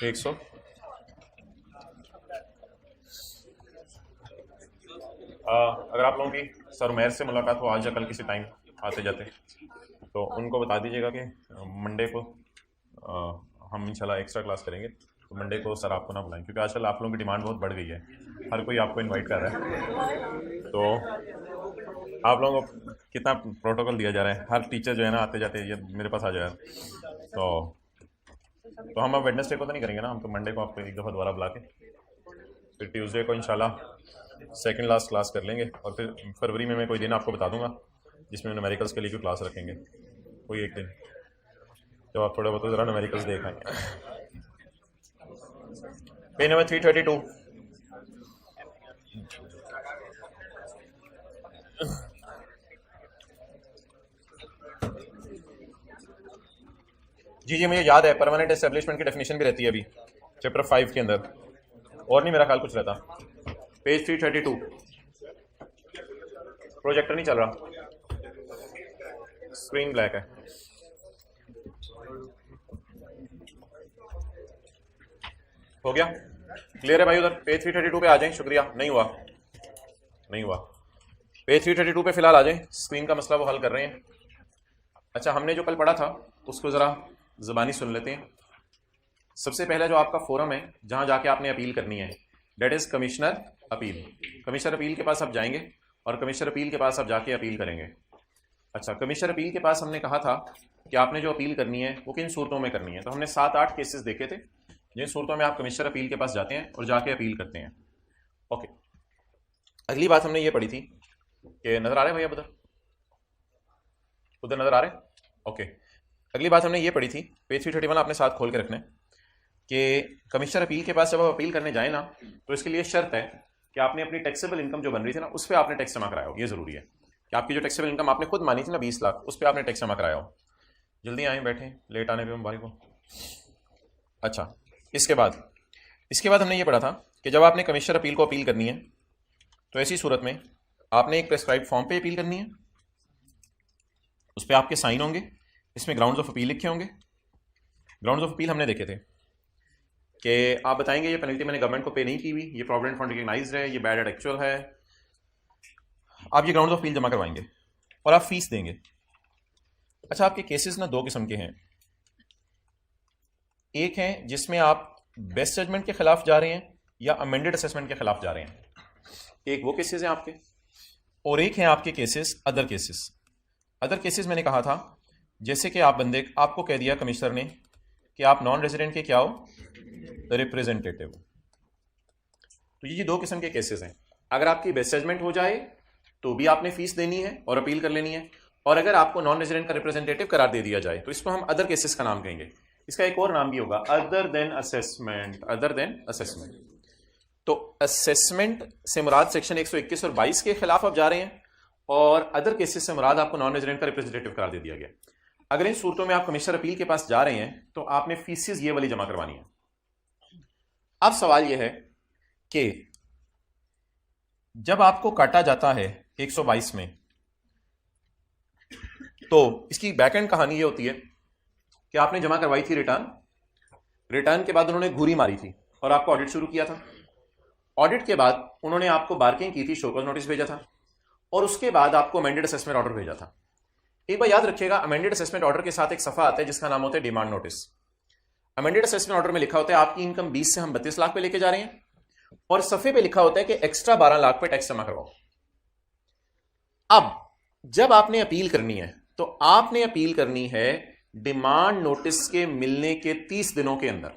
100। अगर आप लोगों की सर उमैर से मुलाकात हो आज या कल किसी टाइम आते जाते, तो उनको बता दीजिएगा कि मंडे को हम इंशाल्लाह एक्स्ट्रा क्लास करेंगे, तो मंडे को सर आपको ना बुलाएं, क्योंकि आजकल आप लोगों की डिमांड बहुत बढ़ गई है, हर कोई आपको इनवाइट कर रहा है। तो आप लोगों को कितना प्रोटोकॉल दिया जा रहा है, हर टीचर जो है ना आते जाते ये मेरे पास आ जाए। तो हम अब वेडनेसडे को तो नहीं करेंगे ना, हम तो मंडे को आपको एक दफ़ा दोबारा बुला के फिर ट्यूसडे को इंशाल्लाह सेकंड लास्ट क्लास कर लेंगे, और फिर फरवरी में मैं कोई दिन आपको बता दूंगा जिसमें न्यूमेरिकल्स के लिए कोई क्लास रखेंगे, कोई एक दिन जब आप थोड़ा बहुत ज़रा न्यूमेरिकल्स देख आएंगे। Page number 332। जी जी मुझे याद है, परमानेंट एस्टेब्लिशमेंट की डेफिनेशन भी रहती है अभी चैप्टर 5 के अंदर, और नहीं मेरा ख्याल कुछ रहता। पेज 332। प्रोजेक्टर नहीं चल रहा, स्क्रीन ब्लैक है। हो गया क्लियर है भाई? उधर पेज 332 पे आ जाएं। शुक्रिया, नहीं हुआ पेज 332 पे फिलहाल आ जाएं, स्क्रीन का मसला वो हल कर रहे हैं। अच्छा, हमने जो कल पढ़ा था उसको ज़रा ज़बानी सुन लेते हैं। सबसे पहला जो आपका फोरम है जहां जाके आपने अपील करनी है, that is commissioner appeal. Commissioner appeal के पास आप जाएंगे और कमिश्नर अपील के पास आप जाके अपील करेंगे। अच्छा, कमिश्नर अपील के पास हमने कहा था कि आपने जो अपील करनी है वो किन सूरतों में करनी है, तो हमने 7-8 केसेस देखे थे जिन सूरतों में आप कमिश्नर अपील के पास जाते हैं और जाके अपील करते हैं। ओके, अगली बात हमने ये पढ़ी थी कि नज़र आ रहे हैं भैया उधर नज़र आ रहे हैं? ओके, अगली बात हमने ये पढ़ी थी, पेज 331 आपने साथ खोल के रखना है कि कमिश्नर अपील के पास जब आप अपील करने जाए ना, तो इसके लिए शर्त है कि आपने अपनी टैक्सेबल इनकम जो बन रही थी ना उस पर आपने टैक्स जमा कराया हो। ये ज़रूरी है कि आपकी जो टैक्सेबल इनकम आपने खुद मानी थी ना 20 लाख, उस पर आपने टैक्स जमा कराया हो। जल्दी आए, बैठे, लेट आने पर भाई को। अच्छा, इसके बाद हमने ये पढ़ा था कि जब आपने कमिश्नर अपील को अपील करनी है तो ऐसी सूरत में आपने एक प्रेस्क्राइब फॉर्म पे अपील करनी है, उस पर आपके साइन होंगे, इसमें ग्राउंड्स ऑफ अपील लिखे होंगे। ग्राउंड्स ऑफ अपील हमने देखे थे कि आप बताएंगे ये पेनल्टी मैंने गवर्नमेंट को पे नहीं की हुई, ये प्रॉविडेंट फंड रिकग्नाइज्ड है, ये बैड एड एक्चुअल है। आप ये ग्राउंड्स ऑफ अपील जमा करवाएंगे और आप फीस देंगे। अच्छा, आपके केसेस ना 2 किस्म के हैं। एक है जिसमें आप बेस्ट जजमेंट के खिलाफ जा रहे हैं या अमेंडेड असेसमेंट के खिलाफ जा रहे हैं, एक वो केसेस हैं आपके, और एक है आपके केसेस अदर केसेस मैंने कहा था जैसे कि आपको कह दिया कमिश्नर ने कि आप नॉन रेजिडेंट के क्या हो, रिप्रेजेंटेटिव। तो ये 2 किस्म के केसेस हैं। अगर आपकी बेस्ट जजमेंट हो जाए तो भी आपने फीस देनी है और अपील कर लेनी है, और अगर आपको नॉन रेजिडेंट का रिप्रेजेंटेटिव करार दे दिया जाए तो इसको हम अदर केसेस का नाम कहेंगे। इसका एक और नाम भी होगा, अदर देन असेसमेंट। तो असेसमेंट से मुराद सेक्शन 121 और 22 के खिलाफ आप जा रहे हैं, और अदर केसेस से मुराद आपको नॉन रेजिडेंट का रिप्रेजेंटेटिव करार दे दिया गया। अगर इन सूरतों में आप कमिश्नर अपील के पास जा रहे हैं तो आपने फीसिस ये वाली जमा करवानी है। अब सवाल यह है कि जब आपको काटा जाता है 122 में, तो इसकी बैक एंड कहानी ये होती है कि आपने जमा करवाई थी रिटर्न के बाद उन्होंने घूरी मारी थी और आपको ऑडिट शुरू किया था। ऑडिट के बाद उन्होंने आपको बार्किंग की थी, शो कॉज नोटिस भेजा था, और उसके बाद आपको अमेंडेड असेसमेंट ऑर्डर भेजा था। एक बार याद रखिएगा, अमेंडेड असेसमेंट ऑर्डर के साथ एक सफा आता है जिसका नाम होता है demand notice. Amended assessment order में लिखा होता है आपकी इनकम 20 से हम 32 लाख पे लेके जा रहे हैं, और सफे पे लिखा होता है कि एक्स्ट्रा 12 लाख पे टैक्स जमा करवाओ। अब जब आपने अपील करनी है तो आपने अपील करनी है डिमांड नोटिस के मिलने के 30 दिनों के अंदर।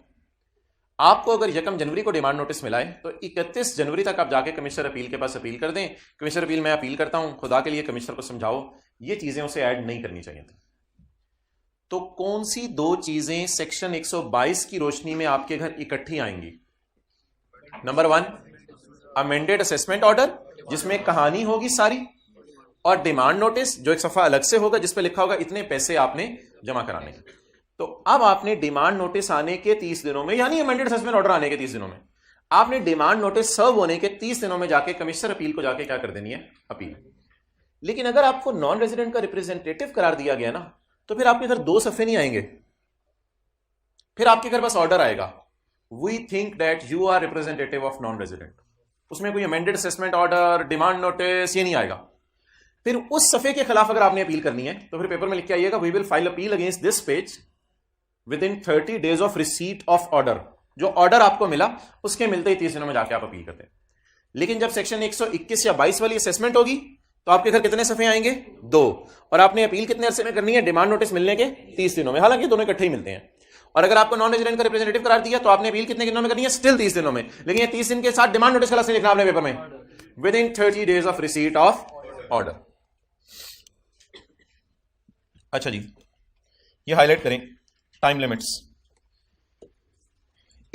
आपको अगर 1 जनवरी को डिमांड नोटिस मिला है तो 31 जनवरी तक आप जाके कमिश्नर अपील के पास अपील कर दें। कमिश्नर अपील मैं अपील करता हूं, खुदा के लिए कमिश्नर को समझाओ ये चीजें उसे ऐड नहीं करनी चाहिए थी। तो कौन सी 2 चीजें सेक्शन 122 की रोशनी में आपके घर इकट्ठी आएंगी? नंबर 1, अमेंडेड असेसमेंट ऑर्डर जिसमें कहानी होगी सारी, और डिमांड नोटिस जो एक सफा अलग से होगा जिसपे लिखा होगा इतने पैसे आपने जमा कराने हैं। तो अब आपने डिमांड नोटिस आने के 30 दिनों में, यानी अमेंडेड असेसमेंट ऑर्डर आने के 30 दिनों में, आपने डिमांड नोटिस सर्व होने के 30 दिनों में जाके कमिश्नर अपील को जाके क्या कर देनी है? अपील। लेकिन अगर आपको नॉन रेजिडेंट का रिप्रेजेंटेटिव करार दिया गया ना, तो फिर आपके घर 2 सफ़े नहीं आएंगे, फिर आपके घर पास ऑर्डर आएगा, we think that you are representative of non resident, उसमें कोई amended assessment order, demand notice, ये नहीं आएगा। फिर उस सफे के खिलाफ अगर आपने अपील करनी है तो फिर पेपर में लिख के आइएगा, we will file appeal against this page within 30 days of receipt of order. जो ऑर्डर आपको मिला उसके मिलते ही 30 दिनों में जाके आप अपील करते हैं। लेकिन जब सेक्शन 121 या 22 वाली असेसमेंट होगी तो आपके घर कितने सफे आएंगे? 2। और आपने अपील कितने अरसे में करनी है? डिमांड नोटिस मिलने के 30 दिनों में। हालांकि दोनों इकट्ठे ही मिलते हैं। और अगर आपको नॉन रेजिडेंट का रिप्रेजेंटेटिव करार दिया तो आपने अपील कितने दिनों में करनी है? स्टिल 30 दिनों में। लेकिन ये 30 दिन के साथ डिमांड नोटिस का लिखना आपने पेपर में, within 30 days of receipt of order. अच्छा जी, ये हाईलाइट करें, time limits.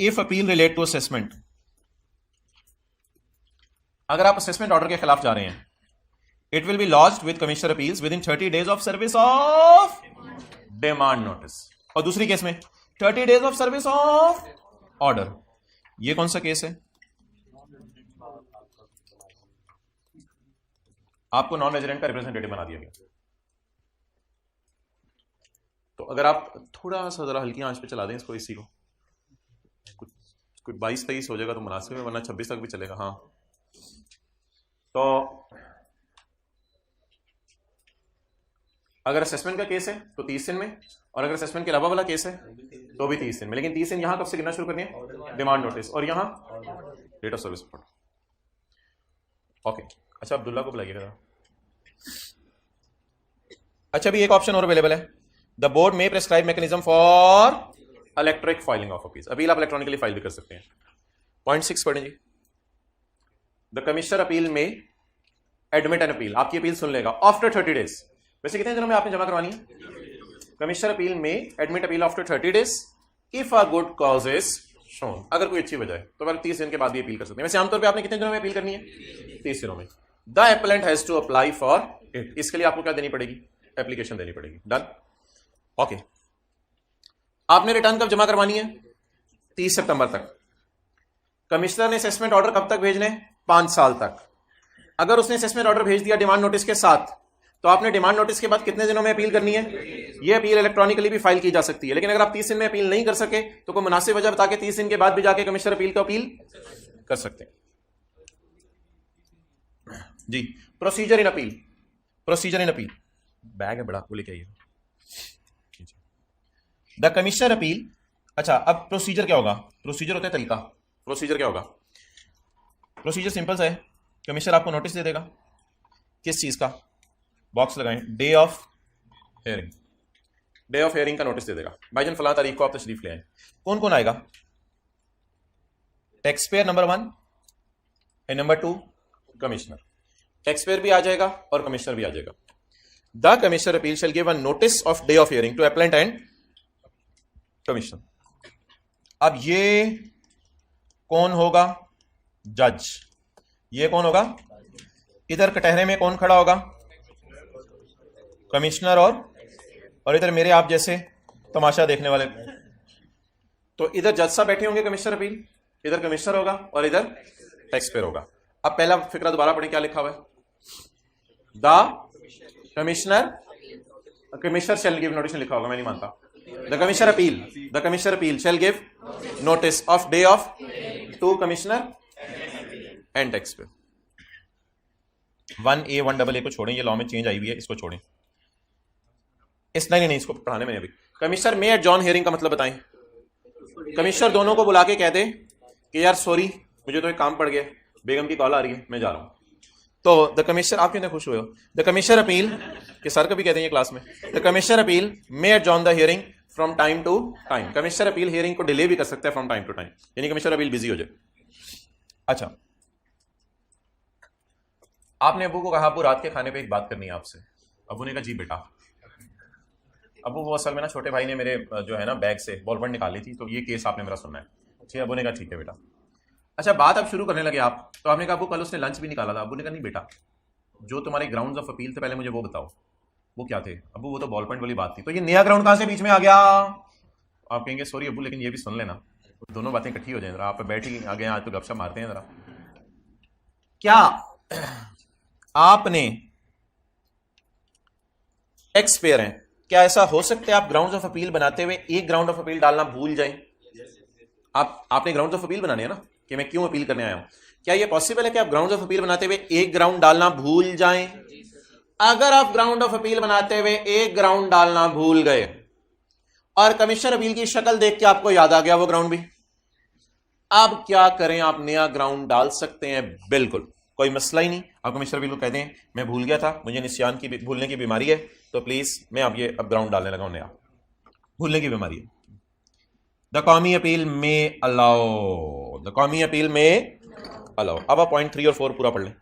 If appeal relate to assessment, अगर आप असेसमेंट ऑर्डर के खिलाफ जा रहे हैं, it will be lodged with commissioner appeals within 30 days of service of demand notice. और दूसरी केस में 30 days of service of order. ये कौन सा केस है? आपको नॉन रेजिडेंट का रिप्रेजेंटेटिव बना दिया गया। तो अगर आप थोड़ा सा जरा हल्की आंच पे चला दें इसको, इसी को, कुछ 22-23 हो जाएगा तो मुनासिब है, वरना 26 तक भी चलेगा। हाँ, तो अगर असेसमेंट का केस है तो 30 दिन में, और अगर असेसमेंट के अलावा वाला केस है तो भी 30 दिन में। लेकिन 30 दिन यहां कब से गिनना शुरू करनी है? Demand notice. और यहां date of service report. Okay, अच्छा अब्दुल्ला को बुलाइएगा। अच्छा, भी एक ऑप्शन और अवेलेबल है, द बोर्ड में prescribe mechanism for electric filing of appeal. Appeal आप इलेक्ट्रॉनिकली फाइल भी कर सकते हैं। पॉइंट 6 पढ़ें जी। द कमिश्नर अपील में एडमिट एन अपील, आपकी अपील सुन लेगा आफ्टर 30 days। वैसे कितने दिनों में आपने जमा करवानी है? कमिश्नर अपील में admit appeal after 30 days if a good cause is shown. अगर कोई अच्छी वजह है तो फिर 30 दिन के बाद भी अपील कर सकते हैं। वैसे आमतौर पे आपने कितने दिनों में अपील करनी है? 30 दिनों में। The appellant has to apply for it, इसके लिए आपको क्या देनी पड़ेगी? एप्लीकेशन देनी पड़ेगी। डन। ओके, आपने रिटर्न कब जमा करवानी है? 30 सितंबर तक। कमिश्नर ने असेसमेंट ऑर्डर कब तक भेजने? 5 साल तक। अगर उसने असेसमेंट ऑर्डर भेज दिया डिमांड नोटिस के साथ, तो आपने डिमांड नोटिस के बाद कितने दिनों में अपील करनी है? यह अपील इलेक्ट्रॉनिकली भी फाइल की जा सकती है। लेकिन अगर आप 30 दिन में अपील नहीं कर सके तो कोई मुनासिब वजह बता के 30 दिन के बाद भी जाके कमिश्नर अपील को अपील कर सकते हैं जी। Procedure in appeal, procedure in appeal बैग है बड़ा, वो लेके आइए। द कमिश्नर अपील, अच्छा अब प्रोसीजर क्या होगा? प्रोसीजर होता है तरीका। प्रोसीजर क्या होगा? प्रोसीजर सिंपल सा है, कमिश्नर आपको नोटिस दे देगा। किस चीज का? बॉक्स लगाएं, day of hearing. Day of hearing का नोटिस दे देगा, भाईजान फलां तारीख को आप तशरीफ ले आए। कौन कौन आएगा? Tax payer number 1 and number 2 commissioner. Tax payer भी आ जाएगा और कमिश्नर भी आ जाएगा। The commissioner appeal shall give a notice of day of hearing to appellant and commissioner. अब ये कौन होगा? जज। ये कौन होगा? इधर कटहरे में कौन खड़ा होगा? कमिश्नर और इधर मेरे आप जैसे तमाशा देखने वाले। तो इधर जज साहब बैठे होंगे कमिश्नर अपील, इधर कमिश्नर होगा और इधर टैक्स पेयर होगा। अब पहला फिक्रा दोबारा पढ़ें, क्या लिखा हुआ है? The commissioner shall give notice लिखा होगा, मैं नहीं मानता। The commissioner appeal shall give notice of day of to commissioner and tax payer. 1A 1AA को छोड़ें, ये लॉ में चेंज आई हुई है, इसको छोड़ें। इस नहीं, इसको पढ़ाने में अभी। कमिश्नर में एडजॉर्न हियरिंग का मतलब बताएं। कमिश्नर दोनों को बुला के कह दे कि यार सॉरी, मुझे तो एक काम पड़ गया, बेगम की कॉल आ रही है, मैं जा रहा हूं। तो द कमिश्नर, आप कितने खुश हुए हो? द कमिश्नर अपील के सर कभी कहते हैं ये क्लास में, the commissioner appeal may adjourn the hearing from time to time. Commissioner appeal hearing को डिले भी कर सकता है फ्रॉम टाइम टू टाइम, यानी कमिश्नर अपील बिजी हो जाए। अच्छा, आपने अबू को कहा अबू रात के खाने पे एक बात करनी है आपसे। अबू ने कहा जी बेटा। अबू वो असल में ना छोटे भाई ने मेरे जो है ना बैग से बॉल पेन निकाली थी, तो ये केस आपने मेरा सुनना है। ठीक है, अबू ने कहा ठीक है बेटा। अच्छा, बात अब शुरू करने लगे आप, तो आपने कहा अबू कल उसने लंच भी निकाला था। अबू ने कहा नहीं बेटा, जो तुम्हारे ग्राउंड्स ऑफ अपील थे पहले मुझे वो बताओ, वो क्या थे? अबू वो तो बॉल पेन वाली बात थी। तो ये नया ग्राउंड कहां से बीच में आ गया? आप कहेंगे सॉरी अबू, लेकिन ये भी सुन लेना, दोनों बातें इकट्ठी हो जाए। जरा आप बैठ ही आ गए, आज तो गपशप मारते हैं। जरा क्या आपने टैक्स पेयर हैं, क्या ऐसा हो सकता है आप ग्राउंड्स ऑफ अपील बनाते हुए एक ग्राउंड ऑफ अपील डालना भूल जाएं? आपने ग्राउंड्स ऑफ अपील बनाने हैं ना, कि मैं क्यों अपील करने आया हूं। क्या यह पॉसिबल है कि आप ग्राउंड्स ऑफ अपील बनाते हुए एक ग्राउंड डालना भूल जाएं? अगर आप ग्राउंड ऑफ अपील बनाते हुए एक ग्राउंड डालना भूल गए और कमिश्नर अपील की शक्ल देख के आपको याद आ गया वो ग्राउंड भी, अब क्या करें? आप नया ग्राउंड डाल सकते हैं, बिल्कुल कोई मसला ही नहीं। आप कमिश्नर अपील को कहते हैं मैं भूल गया था, मुझे निस्यान की भूलने की बीमारी है, तो प्लीज मैं अब ग्राउंड डालने लगा हूं नया, भूलने की बीमारी है। द कौमी अपील में अलाउ, द कौमी अपील में अलाउ। अब आप पॉइंट 3 और 4 पूरा पढ़ लें।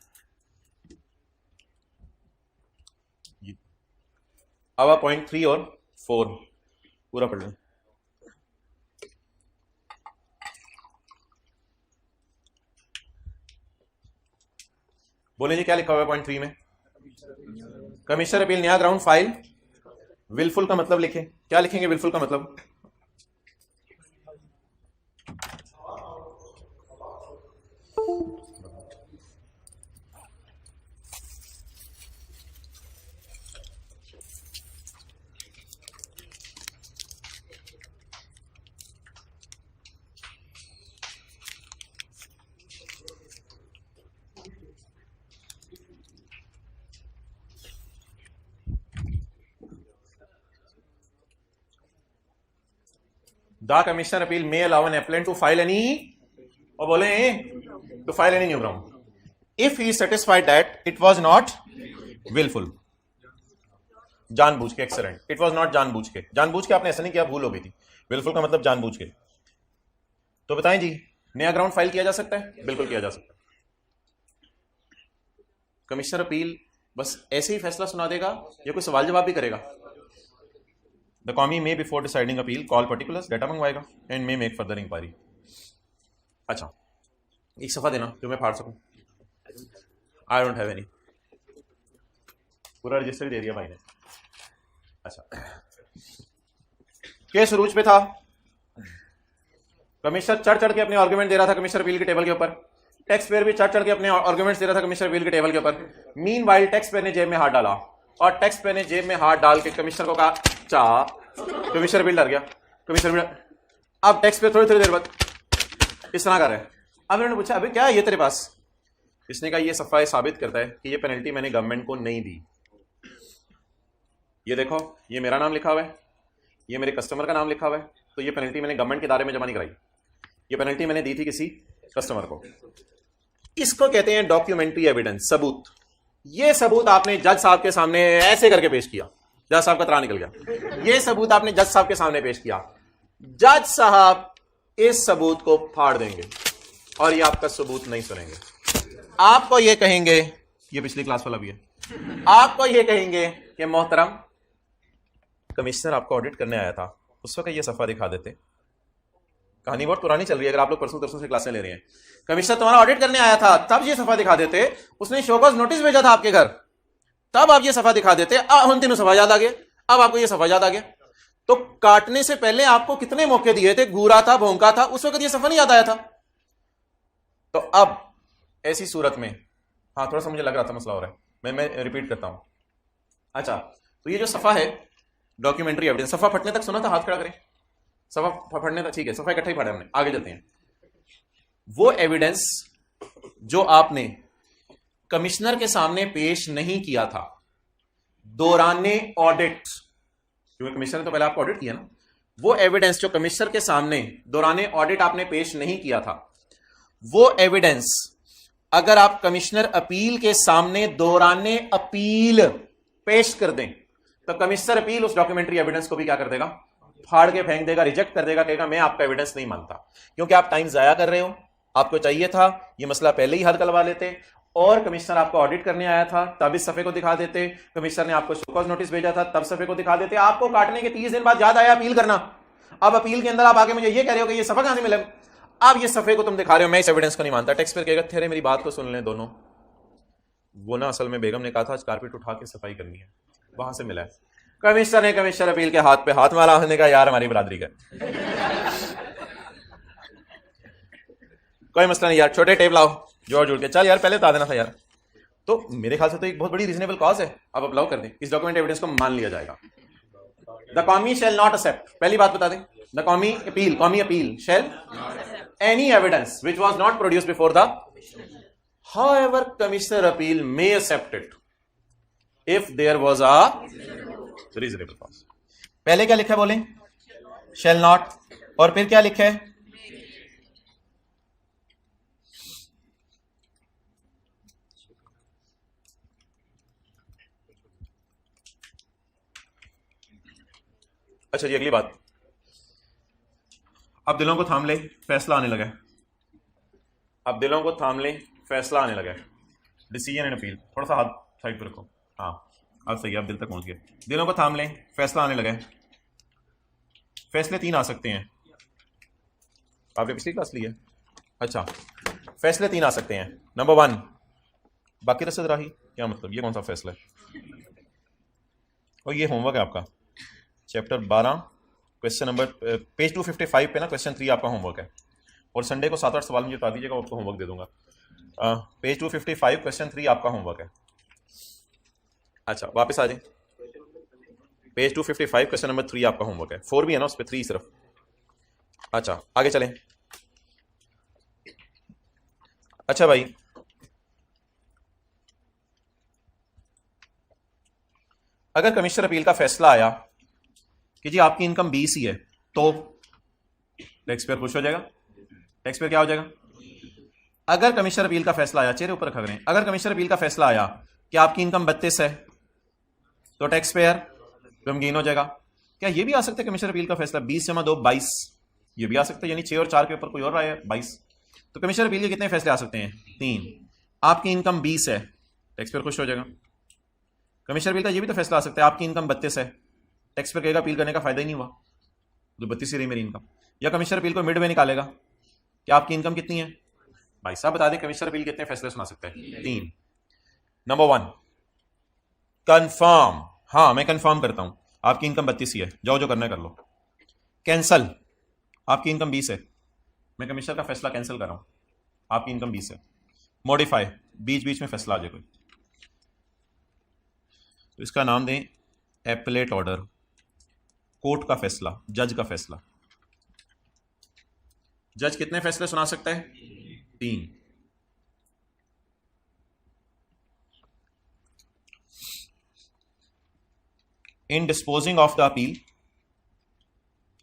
अब आप पॉइंट 3 और 4 पूरा पढ़ लें। बोले जी क्या लिखा हुआ है पॉइंट 3 में? कमिश्नर अपील नया ग्राउंड फाइल। विलफुल का मतलब लिखें। क्या लिखेंगे विलफुल का मतलब? The commissioner appeal may allow an appellant to file any, और बोले to file any new ground if he is satisfied that it was not willful, जानबूझ के। एक्सीलेंट। इट वाज नॉट जानबूझ के, जानबूझ के आपने ऐसा नहीं किया, भूल हो गई थी। विलफुल का मतलब जानबूझ के। तो बताएं जी, नया ग्राउंड फाइल किया जा सकता है? बिल्कुल किया जा सकता है। कमिश्नर अपील बस ऐसे ही फैसला सुना देगा या कोई सवाल जवाब भी करेगा? द कॉमी में before deciding appeal call particulars, data मंगवाएगा and may make further inquiry. अच्छा, एक सफा देना जो मैं फाड़ सकूं। I don't have any. पूरा रजिस्टर दे दिया भाई ने। अच्छा, केस रूज पे था, कमिश्नर चढ़ चढ़ के अपने आर्गुमेंट दे रहा था कमिश्नर अपील के टेबल के ऊपर। टैक्स पेयर भी चढ़ चढ़ के अपने आर्गुमेंट्स दे रहा था कमिश्नर अपील के टेबल के ऊपर। मीनवाइल टैक्स पेयर ने जेब में हाथ डाला और टैक्स पेयर ने जेब में हाथ डाल के कमिश्नर को कहा चा। कमिश्नर अपील डर गया। कमिश्नर अपील, अब टैक्स पेयर थोड़ी थोड़ी देर बाद इस तरह कर रहे हैं। अब उन्होंने पूछा अबे क्या है ये तेरे पास? इसने कहा ये सफाई साबित करता है कि ये पेनल्टी मैंने गवर्नमेंट को नहीं दी। ये देखो, ये मेरा नाम लिखा हुआ है, ये मेरे कस्टमर का नाम लिखा हुआ है, तो ये पेनल्टी मैंने गवर्नमेंट के दायरे में जमा नहीं कराई, ये पेनल्टी मैंने दी थी किसी कस्टमर को। इसको कहते हैं डॉक्यूमेंट्री एविडेंस, सबूत। ये सबूत आपने जज साहब के सामने ऐसे करके पेश किया, जज साहब का त्राण निकल गया। ये सबूत आपने जज साहब के सामने पेश किया, जज साहब इस सबूत को फाड़ देंगे और ये आपका सबूत नहीं सुनेंगे। आपको ये कहेंगे, ये पिछली क्लास वाला भी है, आपको ये कहेंगे कि मोहतरम कमिश्नर आपको ऑडिट करने आया था, उस वक्त ये सफा दिखा देते। कहानी बहुत पुरानी चल रही है, अगर आप लोग परसों से क्लासें ले रहे हैं। कमिश्नर तुम्हारा ऑडिट करने आया था, तब ये सफा दिखा देते। उसने शोकॉज नोटिस भेजा था आपके घर, तब आप ये सफा दिखा देते। हम तीनों सफा याद आ गए, अब आपको ये सफा याद आ गया। तो काटने से पहले आपको कितने मौके दिए थे? घूरा था, भौंका था, उस वक्त ये सफा नहीं याद आया था। तो अब ऐसी सूरत में, हाँ थोड़ा सा मुझे लग रहा था मसला हो रहा है, मैं रिपीट करता हूं। अच्छा, तो ये जो सफा है डॉक्यूमेंट्री एविडेंस, सफा फटने तक सुना था? हाथ खड़ा करें। सफा फटने तक, ठीक है, सफा इकट्ठा ही फाड़ा हमने, आगे चलते हैं। वो एविडेंस जो आपने कमिश्नर के सामने पेश नहीं किया था दौराने ऑडिट, क्योंकि कमिश्नर ने तो पहले आपको ऑडिट किया ना, वो एविडेंस जो कमिश्नर के सामने दौराने ऑडिट आपने पेश नहीं किया था, वो एविडेंस अगर आप कमिश्नर अपील के सामने दौराने अपील पेश कर दें तो कमिश्नर अपील उस डॉक्यूमेंट्री एविडेंस को भी क्या कर देगा? फाड़ के फेंक देगा, रिजेक्ट कर देगा, कहेगा मैं आपका एविडेंस नहीं मानता, क्योंकि आप टाइम जाया कर रहे हो। आपको चाहिए था ये मसला पहले ही हल करवा लेते, और कमिश्नर आपको ऑडिट करने आया था तब इस सफे को दिखा देते। कमिश्नर ने आपको शोकॉज नोटिस भेजा था तब सफे को दिखा देते। आपको काटने के 30 दिन बाद याद आया अपील करना। अब अपील के अंदर आप आगे मुझे ये कह रहे हो कि ये सफा कहां से मिला? अब ये सफे को तुम दिखा रहे हो, मैं इस एविडेंस को नहीं मानता। टैक्स पेयर कहेगा ठहरे मेरी बात को सुन लें दोनों, वो ना असल में बेगम ने कहा था आज कारपेट उठा के सफाई करनी है, वहां से मिला है। कमिश्नर ने कमिश्नर अपील के हाथ पे हाथ मारा, होने का यार हमारी बरादरी का कोई मसला नहीं यार, छोटे टेप लाओ जोड़ जोड़ के, चल यार पहले बता देना था यार। तो मेरे ख्याल से तो एक बहुत बड़ी रीजनेबल कॉज है, आप अप्लाउ कर दें, इस डॉक्यूमेंट एविडेंस को मान लिया जाएगा। द कॉमी शेल नॉट एक्सेप्ट, पहली बात बता दें, the कॉमी appeal shall any evidence which was not produced before the, however commissioner appeal may accept it if there was a reasonable cause. पहले क्या लिखा है बोले, shall not, और फिर क्या लिखा है, अच्छा जी अगली बात, अब दिलों को थाम ले, फैसला आने लगा है, अब दिलों को थाम ले, फैसला आने लगा है, डिसीजन एंड अपील, थोड़ा सा हाथ साइड पर रखो, हाँ अब सही, अब दिल तक पहुंच गए, दिलों को थाम ले, फैसला आने लगा है, फैसले 3 आ सकते हैं, आपने पिछली क्लास ली है, अच्छा फैसले 3 आ सकते हैं, नंबर 1 बाकी रसद राही, क्या मतलब, ये कौन सा फैसला है, और ये होमवर्क है आपका, चैप्टर 12 क्वेश्चन नंबर पेज 255 पे ना क्वेश्चन 3 आपका होमवर्क है, और संडे को 7-8 सवाल मुझे बता दीजिएगा, आपको होमवर्क दे दूंगा, पेज 255 क्वेश्चन 3 आपका होमवर्क है, अच्छा वापस आ जाए, पेज 255 क्वेश्चन नंबर 3 आपका होमवर्क है, 4 भी है ना उस पर, 3 सिर्फ, अच्छा आगे चलें, अच्छा भाई अगर कमिश्नर अपील का फैसला आया कि जी आपकी इनकम 20 ही है, तो टैक्स पेयर खुश हो जाएगा, टैक्स पेयर क्या हो जाएगा, अगर कमिश्नर अपील का फैसला आया, चेहरे ऊपर रखा करें, अगर कमिश्नर अपील का फैसला आया कि आपकी इनकम 32 है, तो टैक्स पेयर गमगीन हो जाएगा, क्या ये भी आ सकता है कमिश्नर अपील का फैसला 20 जमा 2 22, ये भी आ सकता है, यानी 6 और 4 के ऊपर कोई और आया 22, तो कमिश्नर अपील के कितने फैसले आ सकते हैं, 3, आपकी इनकम 20 है, टैक्स पेयर खुश हो जाएगा, कमिश्नर अपील का ये भी तो फैसला आ सकता है आपकी इनकम 32 है, टैक्स पेयर कहेगा अपील करने का फायदा ही नहीं हुआ, जो 32 ही रही मेरी इनकम, या कमिश्नर अपील को मिड में निकालेगा कि आपकी इनकम कितनी है, भाई साहब बता दें कमिश्नर अपील कितने फैसले सुना सकते हैं, 3, नंबर 1 कंफर्म, हाँ मैं कंफर्म करता हूं आपकी इनकम 32 ही है, जाओ जो करना है कर लो, कैंसल, आपकी इनकम 20 है, मैं कमिश्नर का फैसला कैंसिल कर रहा हूं, आपकी इनकम 20 है, मॉडिफाई, बीच बीच में फैसला आ जाए कोई, तो इसका नाम दें एपलेट ऑर्डर, कोर्ट का फैसला, जज का फैसला, जज कितने फैसले सुना सकता है, 3, in disposing of the appeal,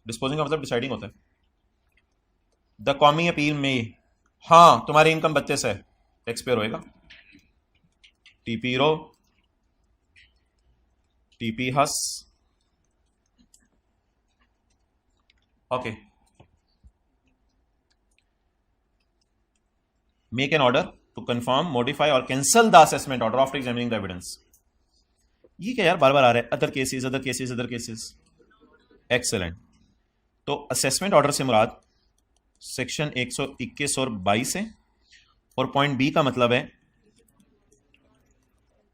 disposing का मतलब डिसाइडिंग होता है, द कॉमी अपील में, हाँ तुम्हारी इनकम 32 है, टैक्स पेयर होएगा, टीपी रो, टीपी हस, okay, make an order to confirm, modify और cancel the assessment order after examining the evidence, ये क्या यार बार बार आ रहा है, other cases other cases other cases, excellent, तो असेसमेंट ऑर्डर से मुराद सेक्शन 121 और 22 है, और पॉइंट बी का मतलब है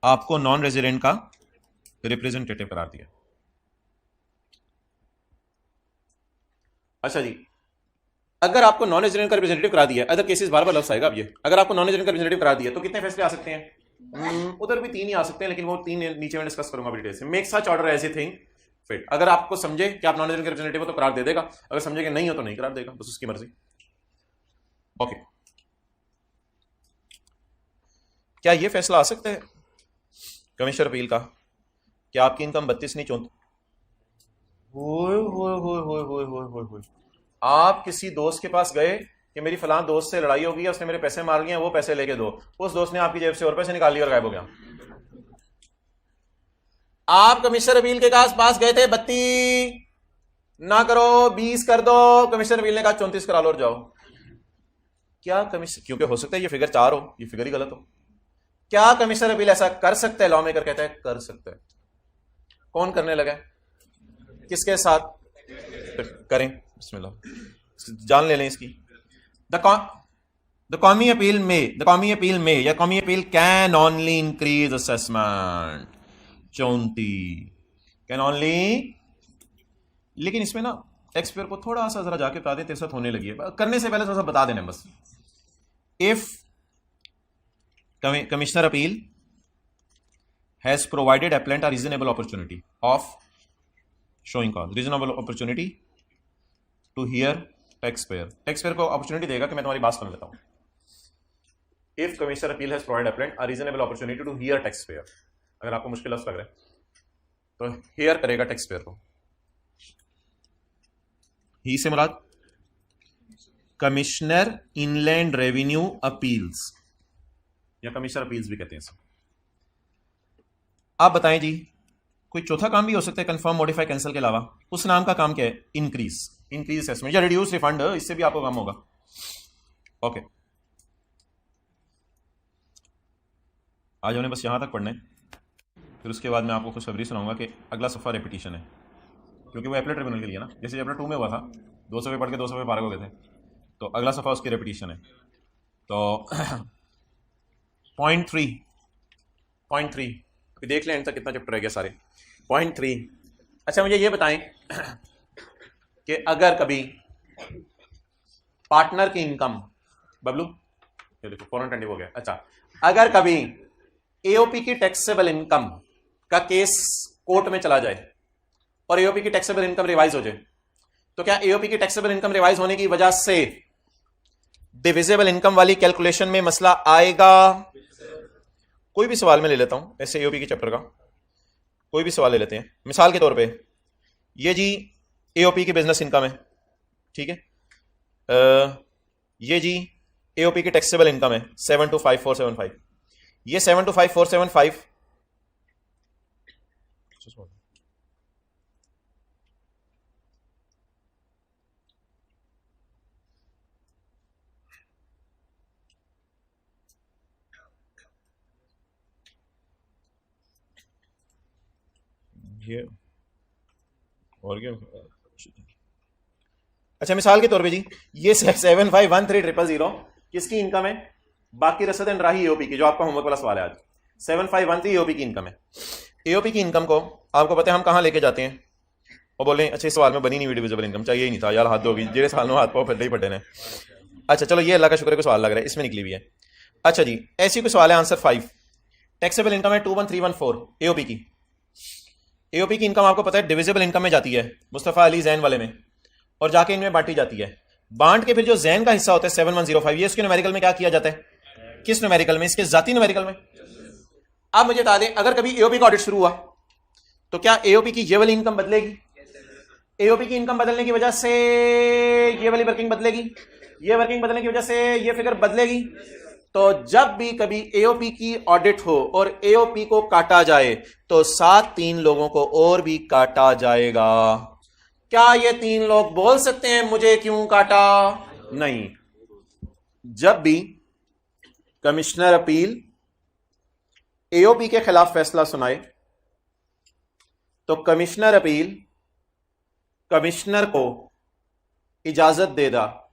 आपको नॉन रेजिडेंट का रिप्रेजेंटेटिव करार दिया, अच्छा जी अगर आपको नॉन रेजिडेंट का रिप्रेजेंटेटिव करा दिया, अदर केसेस बार बार लफ्ज आएगा, अब ये अगर आपको नॉन रेजिडेंट का रिप्रेजेंटेटिव करा दिया तो कितने फैसले आ सकते हैं, उधर भी 3 ही आ सकते हैं, लेकिन वो 3 नीचे में डिस्कस करूंगा डिटेल से, make such order as a thing fit, अगर आपको समझे कि आप नॉन रेजिडेंट का रिप्रेजेंटेटिव हो तो करार दे देगा, अगर समझे कि नहीं हो तो नहीं करार देगा, बस उसकी मर्जी, ओके, क्या ये फैसला आ सकता है कमिश्नर अपील का कि आपकी इनकम 32 नहीं 34, आप किसी दोस्त के पास गए कि मेरी फलां दोस्त से लड़ाई हो गई है, उसने मेरे पैसे मार लिए, वो पैसे लेके दो, उस दोस्त ने आपकी जेब से और पैसे निकाल लिए और गायब हो गया, आप कमिश्नर अपील के पास गए थे 32 ना करो 20 कर दो, कमिश्नर अपील ने कहा 34 करा लो और जाओ, क्या कमिश्नर, क्योंकि हो सकता है ये फिगर 4 हो, ये फिगर ही गलत हो, क्या कमिश्नर अपील ऐसा कर सकता है, लॉ मेकर कहता है कर सकता है, कौन करने लगा है, किसके साथ, करें बिस्मिल्लाह, जान ले लें इसकी, द कॉमी अपील में या commi appeal can only increase assessment, 34 can only, लेकिन इसमें ना टैक्स पेयर को थोड़ा सा जरा जाके बता दें, तेरे साथ होने लगी है, करने से पहले थोड़ा सा बता देना बस, if commissioner appeal has provided appellant a reasonable opportunity of showing cause, reasonable opportunity to hear tax payer को अपॉर्चुनिटी देगा कि मैं तुम्हारी बात सुन लेता हूं। If commissioner appeal has provided appellant a reasonable opportunity to hear tax payer, अगर आपको मुश्किल लग रहा है तो हियर करेगा टैक्स पेयर को। ही से मुराद कमिश्नर इनलैंड रेवेन्यू अपील्स या कमिश्नर अपील्स भी कहते हैं इसे। आप बताएं जी, कोई चौथा काम भी हो सकता है कंफर्म, मॉडिफाई, कैंसिल के अलावा? उस नाम का काम क्या है? इंक्रीज असेसमेंट या रिड्यूस रिफंड, इससे भी आपको काम होगा। ओके, आज हमने बस यहां तक पढ़ना है, फिर उसके बाद मैं आपको खुशखबरी सुनाऊंगा कि अगला सफ़ा रेपिटेशन है, क्योंकि वो एपलेट ट्रिब्यूनल के लिए ना, जैसे एपलेट 2 में हुआ था 2 सफ़े पढ़ के 2 सफ़े पार हो गए थे, तो अगला सफ़ा उसकी रेपिटेशन है। तो पॉइंट थ्री देख लें एंड तक कितना चैप्टर रह गया सारे। पॉइंट 3, अच्छा मुझे ये बताएं कि अगर कभी पार्टनर की इनकम, बबलू ये देखो फॉरेन टेंडिव हो गया, अच्छा अगर कभी एओपी की टैक्सेबल इनकम का केस कोर्ट में चला जाए और एओपी की टैक्सेबल इनकम रिवाइज हो जाए, तो क्या एओपी की टैक्सेबल इनकम रिवाइज होने की वजह से डिविजिबल इनकम वाली कैलकुलेशन में मसला आएगा? कोई भी सवाल में ले लेता हूं, ऐसे एओपी के चैप्टर का कोई भी सवाल ले लेते हैं। मिसाल के तौर पे ये जी एओपी की बिजनेस इनकम है, ठीक है, ये जी एओपी की टैक्सेबल इनकम है 725,475, ये 725,475 ये और क्या। अच्छा मिसाल के तौर पे जी ये 7513000 किसकी इनकम है? बाकी रसद एंड राही एओपी की, जो आपका होमवर्क वाला सवाल है आज। 7513 एओपी की इनकम है। एओपी की इनकम को आपको पता है हम कहां लेके जाते हैं? और बोले अच्छा इस सवाल में बनी नहीं डिविजिबल इनकम, चाहिए ही नहीं था यार, हाथ दोगी जेरे साल में हाथ पाओ फिर ही पटे ने। अच्छा चलो ये अल्लाह का शुक्र है, कोई सवाल लग रहा है, इसमें निकली हुई है। अच्छा जी ऐसी कोई सवाल है, आंसर 5, टैक्सेबल इनकम है 21314 एओपी की। एओपी की इनकम आपको पता है डिविजिबल इनकम में जाती है, मुस्तफ़ा अली जैन वाले में, और जाके इनमें बांटी जाती है। बांट के फिर जो जैन का हिस्सा होता है 7105, ये उसके न्यूमेरिकल में क्या किया जाता है? किस न्यूमेरिकल में? इसके जाती न्यूमेरिकल में। आप मुझे बता दें अगर कभी एओपी का ऑडिट शुरू हुआ तो क्या एओपी की ये वाली इनकम बदलेगी? एओपी की इनकम बदलने की वजह से ये वाली वर्किंग बदलेगी, ये वर्किंग बदलने की वजह से ये फिगर बदलेगी। तो जब भी कभी एओपी की ऑडिट हो और एओपी को काटा जाए तो साथ 3 लोगों को और भी काटा जाएगा। क्या ये 3 लोग बोल सकते हैं मुझे क्यों काटा? नहीं। जब भी कमिश्नर अपील एओपी के खिलाफ फैसला सुनाए तो कमिश्नर अपील कमिश्नर को इजाजत देगा,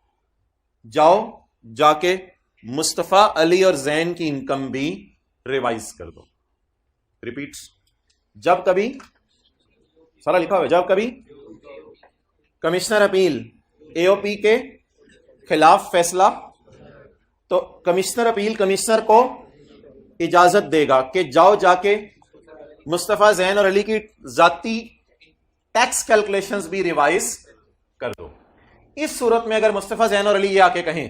जाओ जाके मुस्तफा अली और जैन की इनकम भी रिवाइज कर दो। रिपीट्स, जब कभी सारा लिखा हुआ, जब कभी कमिश्नर अपील एओपी के खिलाफ फैसला तो कमिश्नर अपील कमिश्नर को इजाजत देगा कि जाओ जाके मुस्तफा जैन और अली की जाती टैक्स कैलकुलेशंस भी रिवाइज कर दो। इस सूरत में अगर मुस्तफा जैन और अली ये आके कहें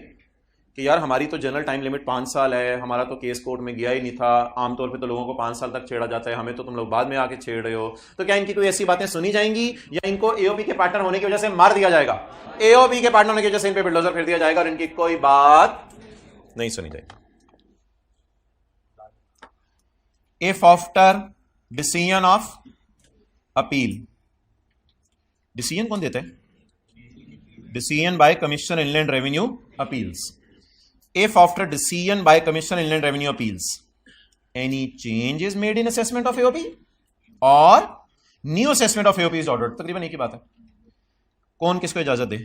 कि यार हमारी तो जनरल टाइम लिमिट 5 साल है, हमारा तो केस कोर्ट में गया ही नहीं था, आमतौर पे तो लोगों को 5 साल तक छेड़ा जाता है, हमें तो तुम लोग बाद में आके छेड़ रहे हो, तो क्या इनकी कोई ऐसी बातें सुनी जाएंगी या इनको एओपी के पार्टनर होने की वजह से मार दिया जाएगा? एओपी के पार्टनर होने की वजह से इन पे बिल्डोजर फिर दिया जाएगा और इनकी कोई बात नहीं सुनी जाएगी। If after decision of appeal, decision कौन देता है? Decision by commissioner inland revenue appeals. If after decision by Commissioner Inland Revenue Appeals any change is made in assessment of AOP or new assessment of AOP is ordered, तकरीबन एक ही बात है। कौन किसको इजाजत दे?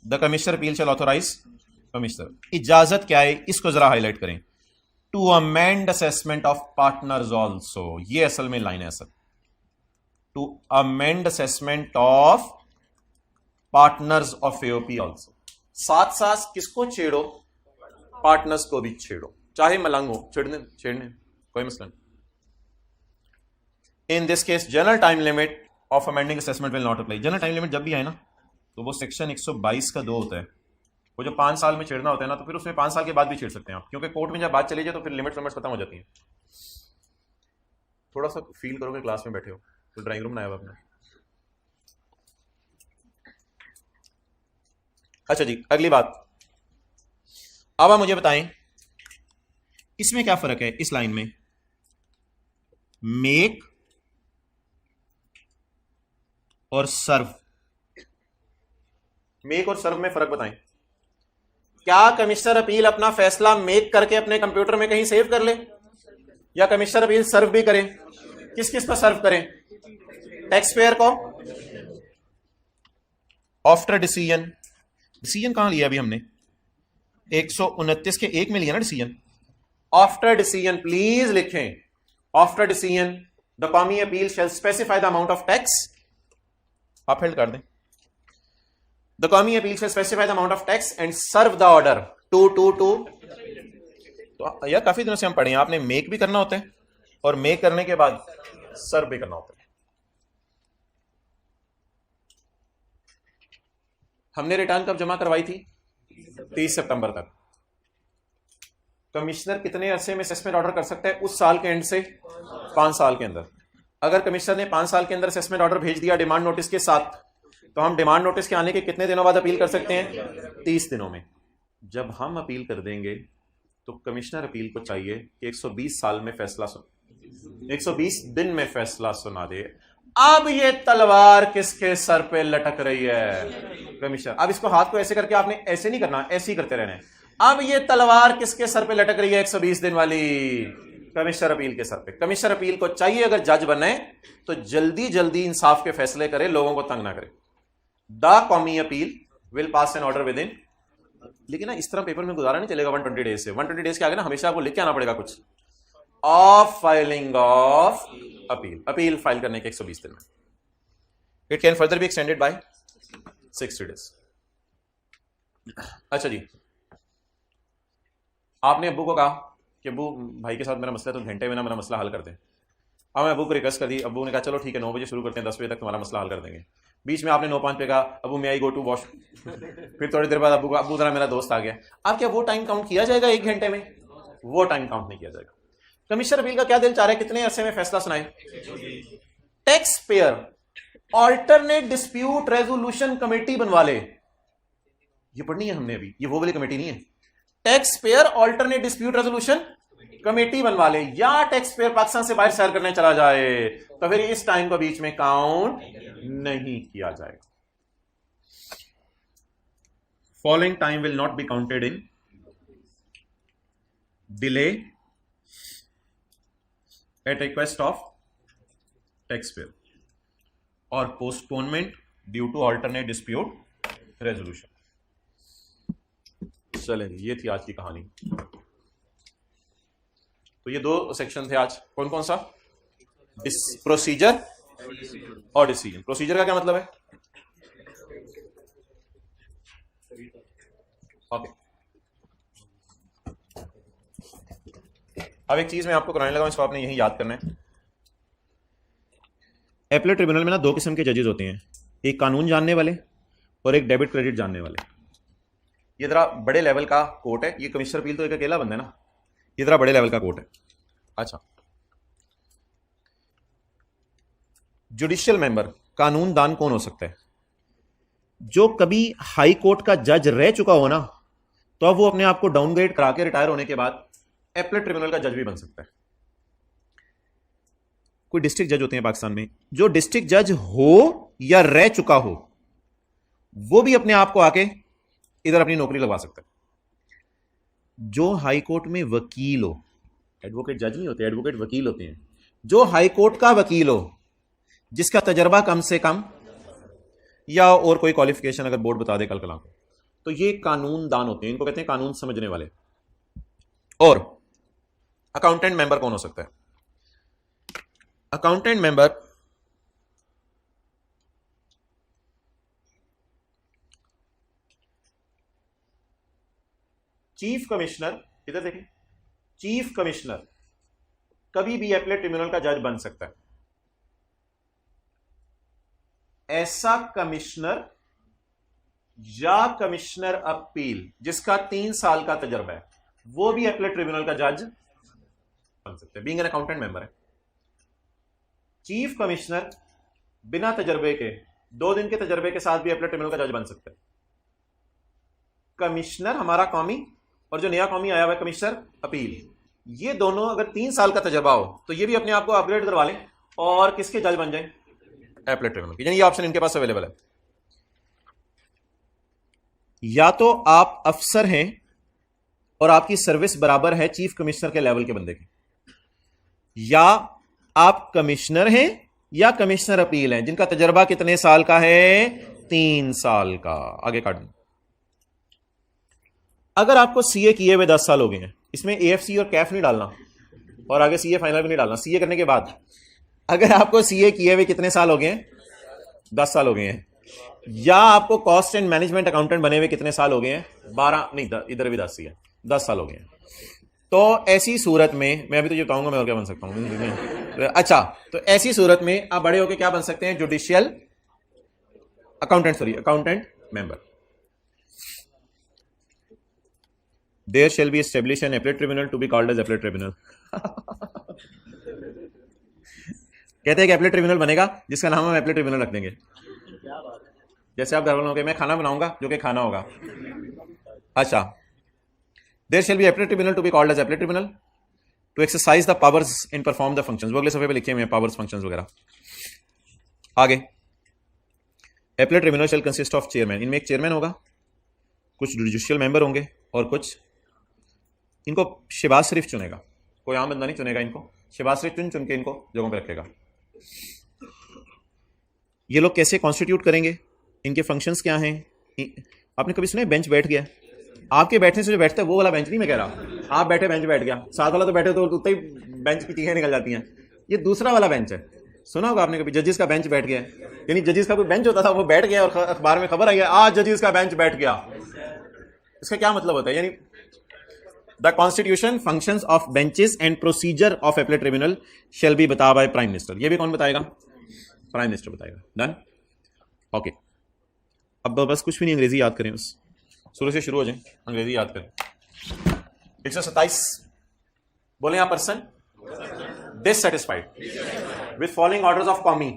The commissioner appeal shall authorise commissioner. इजाजत क्या है इसको जरा हाईलाइट करें। To amend assessment of partners also, ये असल में लाइन है sir. To amend assessment of partners of AOP also. साथ साथ किसको छेड़ो? पार्टनर्स को भी छेड़ो, चाहे मलंग हो, छेड़ने कोई मसला नहीं। इन this case general time limit of amending assessment will not apply. General time limit जब भी आए ना तो वो सेक्शन 122 का 2 होता है, वो जो 5 साल में छेड़ना होता है ना, तो फिर उसमें 5 साल के बाद भी छेड़ सकते हैं आप, क्योंकि कोर्ट में जब बात चली जाए तो फिर लिमिट्स खत्म हो जाती हैं। थोड़ा सा फील करोगे क्लास में बैठे हो, तो ड्राइंग रूम बनाया हुआ आपने। अच्छा जी, अगली बात, अब आप मुझे बताएं इसमें क्या फर्क है इस लाइन में, मेक और सर्व। मेक और सर्व में फर्क बताएं। क्या कमिश्नर अपील अपना फैसला मेक करके अपने कंप्यूटर में कहीं सेव कर ले, या कमिश्नर अपील सर्व भी करें? किस किस पर सर्व करें? टैक्स पेयर को आफ्टर डिसीजन। डिसीजन कहां लिया अभी हमने? 129 के 1 में लिया ना डिसीजन। आफ्टर डिसीजन प्लीज लिखें, after decision the कॉमी appeal shall specify the amount of tax, आप हेल्ड कर दें, the कॉमी appeal shall specify the amount of tax and serve the order to. तो यार काफी दिनों से हम पढ़े हैं, आपने मेक भी करना होता है और मेक करने के बाद सर्व भी करना होता है। हमने रिटर्न कब जमा करवाई थी? 30 सितंबर तक। कमिश्नर कितने अरसे में असेसमेंट ऑर्डर कर सकता है? उस साल के एंड से 5 साल के अंदर। अगर कमिश्नर ने 5 साल के अंदर असेसमेंट ऑर्डर भेज दिया डिमांड नोटिस के साथ, तो हम डिमांड नोटिस के आने के कितने दिनों बाद अपील कर सकते हैं? 30 दिनों में। जब हम अपील कर देंगे तो कमिश्नर अपील को चाहिए कि 120 साल में फैसला 120 दिन में फैसला सुना दे। अब ये तलवार किसके सर पे लटक रही है? कमिश्नर। अब इसको हाथ को ऐसे करके आपने ऐसे नहीं करना, ऐसे ही करते रहना है। अब ये तलवार किसके सर पे लटक रही है 120 दिन वाली? कमिश्नर अपील के सर पे। कमिश्नर अपील को चाहिए अगर जज बने तो जल्दी जल्दी इंसाफ के फैसले करे, लोगों को तंग ना करे। The कॉमी appeal will pass an order within, लेकिन ना इस तरह पेपर में गुजारा नहीं चलेगा 120 डेज से। 120 डेज के आगे ना हमेशा आपको लिख के आना पड़ेगा कुछ, of filing of appeal, appeal file करने के 120 दिन में। It can further be extended by 60 days. अच्छा जी, आपने अब्बू को कहा कि अब्बू भाई के साथ मेरा मसला है, तो घंटे में ना मेरा मसला हल कर दें। अब मैं अब्बू को रिक्वेस्ट कर दी, अब्बू ने कहा चलो ठीक है 9 बजे शुरू करते हैं, 10 बजे तक तुम्हारा मसला हल कर देंगे। बीच में आपने 9:05 पे कहा अब्बू मैं आई गो टू वॉश, फिर थोड़ी देर बाद अब्बू जरा मेरा दोस्त आ गया। अब क्या वो टाइम काउंट किया जाएगा 1 घंटे में? वो टाइम काउंट नहीं किया जाएगा। कमिश्नर अपील का क्या दिल चाह रहा है, कितने अरसे में फैसला सुनाए? Tax payer alternate dispute resolution committee बनवा ले। ये पढ़नी है हमने अभी, ये वो वाली कमेटी नहीं है। Tax pair alternate dispute resolution committee बनवा ले, या टैक्स पेयर पाकिस्तान से बाहर सैर करने चला जाए, तो फिर इस टाइम को बीच में काउंट नहीं किया जाएगा। Following time will not be counted in delay at request of tax payer और postponement due to alternate dispute resolution. चलें, ये थी आज की कहानी। तो ये 2 सेक्शन थे आज। कौन कौन सा? प्रोसीजर और डिसीजन। प्रोसीजर का क्या मतलब है? ओके, अब एक चीज मैं आपको कराने लगा, इसको आपने यही याद करना है। एपलेट ट्रिब्यूनल में ना 2 किस्म के जजेस होते हैं, एक कानून जानने वाले और एक डेबिट क्रेडिट जानने वाले। ये जरा बड़े लेवल का कोर्ट है। ये कमिश्नर अपील तो एक अकेला बंदा है ना, ये जरा बड़े लेवल का कोर्ट है। अच्छा, जुडिशियल मेंबर कानून दान कौन हो सकता है? जो कभी हाई कोर्ट का जज रह चुका हो ना, तो अब वो अपने आप को डाउनग्रेड करा के रिटायर होने के बाद एपलेट ट्रिब्यूनल का जज भी बन सकता है। कोई डिस्ट्रिक्ट जज होते हैं पाकिस्तान में, जो डिस्ट्रिक्ट जज हो या रह चुका हो, वो भी अपने आप को आके इधर अपनी नौकरी लगवा सकता है। जो हाई कोर्ट में वकील हो, एडवोकेट जज नहीं होते, एडवोकेट वकील होते हैं। जो हाई कोर्ट का वकील हो, जिसका तजर्बा कम से कम या और कोई क्वालिफिकेशन अगर बोर्ड बता दे कल कला को, तो ये कानून दान होते हैं, इनको कहते हैं कानून समझने वाले। और अकाउंटेंट मेंबर कौन हो सकता है? अकाउंटेंट मेंबर चीफ कमिश्नर, इधर देखिए, चीफ कमिश्नर कभी भी एपलेट ट्रिब्यूनल का जज बन सकता है। ऐसा कमिश्नर या कमिश्नर अपील जिसका 3 साल का तजर्बा है, वो भी अपीलेट ट्रिब्यूनल का जज बन सकते हैं, बीइंग एन अकाउंटेंट मेंबर है। चीफ कमिश्नर बिना तजर्बे के, 2 दिन के तजर्बे के साथ भी अपीलेट ट्रिब्यूनल का जज बन सकते हैं। कमिश्नर हमारा कौमी और जो नया कौमी आया हुआ है कमिश्नर अपील, ये दोनों अगर 3 साल का तजर्बा हो तो ये भी अपने आप को अपग्रेड करवा लें और किसके जज बन जाए, अपीलेट ट्रिब्यूनल के। यानी ये ऑप्शन इनके पास अवेलेबल है। या तो आप अफसर हैं और आपकी सर्विस बराबर है चीफ कमिश्नर के लेवल के बंदे की, या आप कमिश्नर हैं या कमिश्नर अपील हैं जिनका तजर्बा कितने साल का है, 3 साल का। आगे काट दो। अगर आपको सीए किए हुए 10 साल हो गए हैं, इसमें एएफसी और कैफ नहीं डालना और आगे सीए फाइनल भी नहीं डालना, सीए करने के बाद अगर आपको सीए किए हुए कितने साल हो गए हैं, 10 साल हो गए हैं, या आपको कॉस्ट एंड मैनेजमेंट अकाउंटेंट बने हुए कितने साल हो गए हैं, 12 नहीं, इधर भी 10 ही है, 10 साल हो गए हैं, तो ऐसी सूरत में मैं अभी तो ये बताऊंगा मैं और क्या बन सकता हूं। अच्छा, तो ऐसी सूरत में आप बड़े होकर क्या बन सकते हैं, judicial accountant member. There shall be established an appellate tribunal to be called as appellate tribunal. कहते हैं कि appellate tribunal बनेगा जिसका नाम हम appellate tribunal रख देंगे। जैसे आप घर वालों के मैं खाना बनाऊंगा जो कि खाना होगा। अच्छा, there shall be appellate tribunal to be called as appellate tribunal to exercise the powers and perform the functions। वो अगले सफे पे लिखे हुए हैं powers, functions वगैरह। आगे, appellate tribunal shall consist of chairman। इनमें एक चेयरमैन होगा, कुछ जुडिशियल मेंबर होंगे और कुछ, इनको शहबाज शरीफ चुनेगा, कोई आम बंदा नहीं चुनेगा इनको, शहबाज शरीफ चुन के इनको जगहों पे रखेगा। ये लोग कैसे कॉन्स्टिट्यूट करेंगे, इनके फंक्शंस क्या हैं। आपने कभी सुना बेंच बैठ गया, आपके बैठने से जो बैठता है वो वाला बेंच नहीं मैं कह रहा, आप बैठे बेंच बैठ गया, साथ वाला तो बैठे तो उतना ही बेंच की चीजें निकल जाती हैं, ये दूसरा वाला बेंच है। सुना होगा आपने कभी जजेस का बेंच बैठ गया, यानी जजेस का कोई बेंच होता था वो बैठ गया और अखबार में खबर आई है आज जजेस का बेंच बैठ गया। इसका क्या मतलब होता है, यानी the constitution, functions of benches and procedure of appellate tribunal shall be बता बाय प्राइम मिनिस्टर। ये भी कौन बताएगा, प्राइम मिनिस्टर बताएगा। Done, okay. अब बस कुछ भी नहीं, अंग्रेजी याद करें, बस शुरू से शुरू हो जाए, अंग्रेजी याद करें। 127 बोले यहां, person dissatisfied with following orders of Commie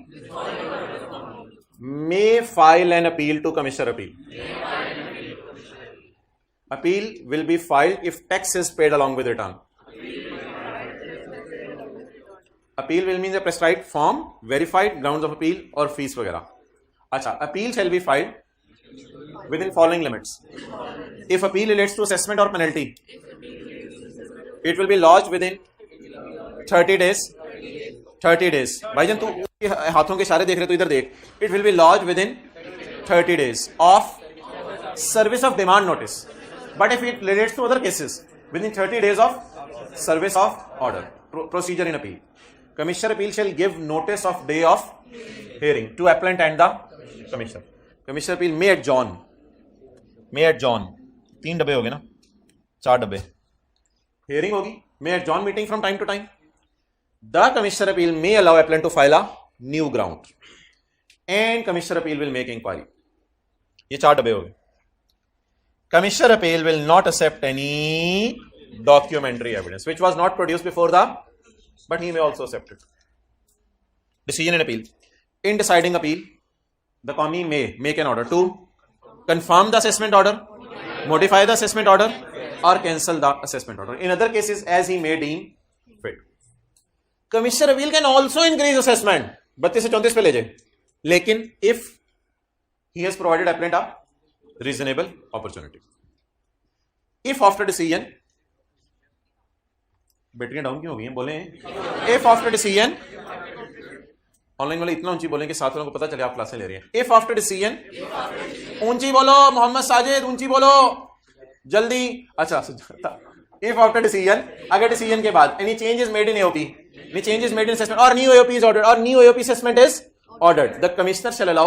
may file an appeal to Commissioner Appeal. Appeal will be filed if tax is paid along with return. Appeal will mean the prescribed form, verified grounds of appeal और fees वगैरह। अच्छा, appeal shall be filed within following limits. If appeal relates to assessment or penalty, it will be lodged within 30 days। 30 days भाईजान तू हाथों के इशारे देख रहे तो इधर देख। It will be lodged within 30 days of service of demand notice, but if it relates to other cases within 30 days of service of order. Procedure in appeal, commissioner appeal shall give notice of day of hearing to appellant and the commissioner. Commissioner appeal may adjourn, 3 डब्बे हो गए ना, 4 डब्बे। Hearing होगी, may adjourn meeting from time to time. The Commissioner Appeal may allow appellant to file a new ground and Commissioner Appeal will make inquiry। ये 4 डब्बे हो गए। Commissioner Appeal will not accept any documentary evidence which was not produced before the, but he may also accept it। Decision in appeal, in deciding appeal, the Commie may make an order to confirm the assessment order, modify the assessment order or cancel the assessment order in other cases as he may deem fit। Commissioner Appeal can also increase assessment, 32 से 34 पे ले जाए, लेकिन if he has provided appellant a reasonable opportunity। If after decision, बैटरियां down क्यों हो गई हैं बोले, if after decision, ऑनलाइन वाले इतना ऊंची बोलें कि साथ वालों को पता चले आप क्लासें ले रही हैं। If after decision, ऊंची बोलो मोहम्मद साजिद, ऊंची बोलो जल्दी। अच्छा, if after decision, अगर decision के बाद any change is made in AOP, any change is made in assessment or new AOP is ordered or new AOP assessment is ordered, the commissioner shall allow,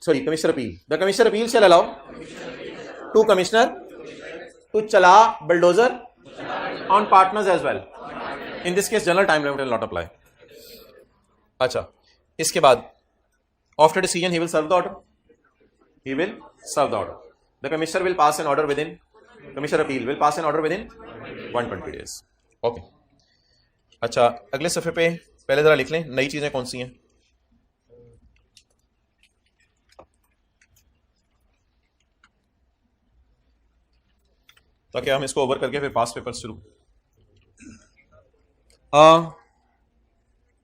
sorry, Commissioner Appeal, the Commissioner Appeal shall allow to commissioner to chala bulldozer on partners as well। In this case general time limit will not apply। अच्छा, इसके बाद after decision he will serve the order, he will serve the order. The commissioner will pass an order within, commissioner appeal will pass an order within 120 days. Okay. अच्छा, अगले सफ़े पे पहले जरा लिख लें नई चीजें कौन सी हैं। ताकि हम इसको ओवर करके फिर पास पेपर शुरू।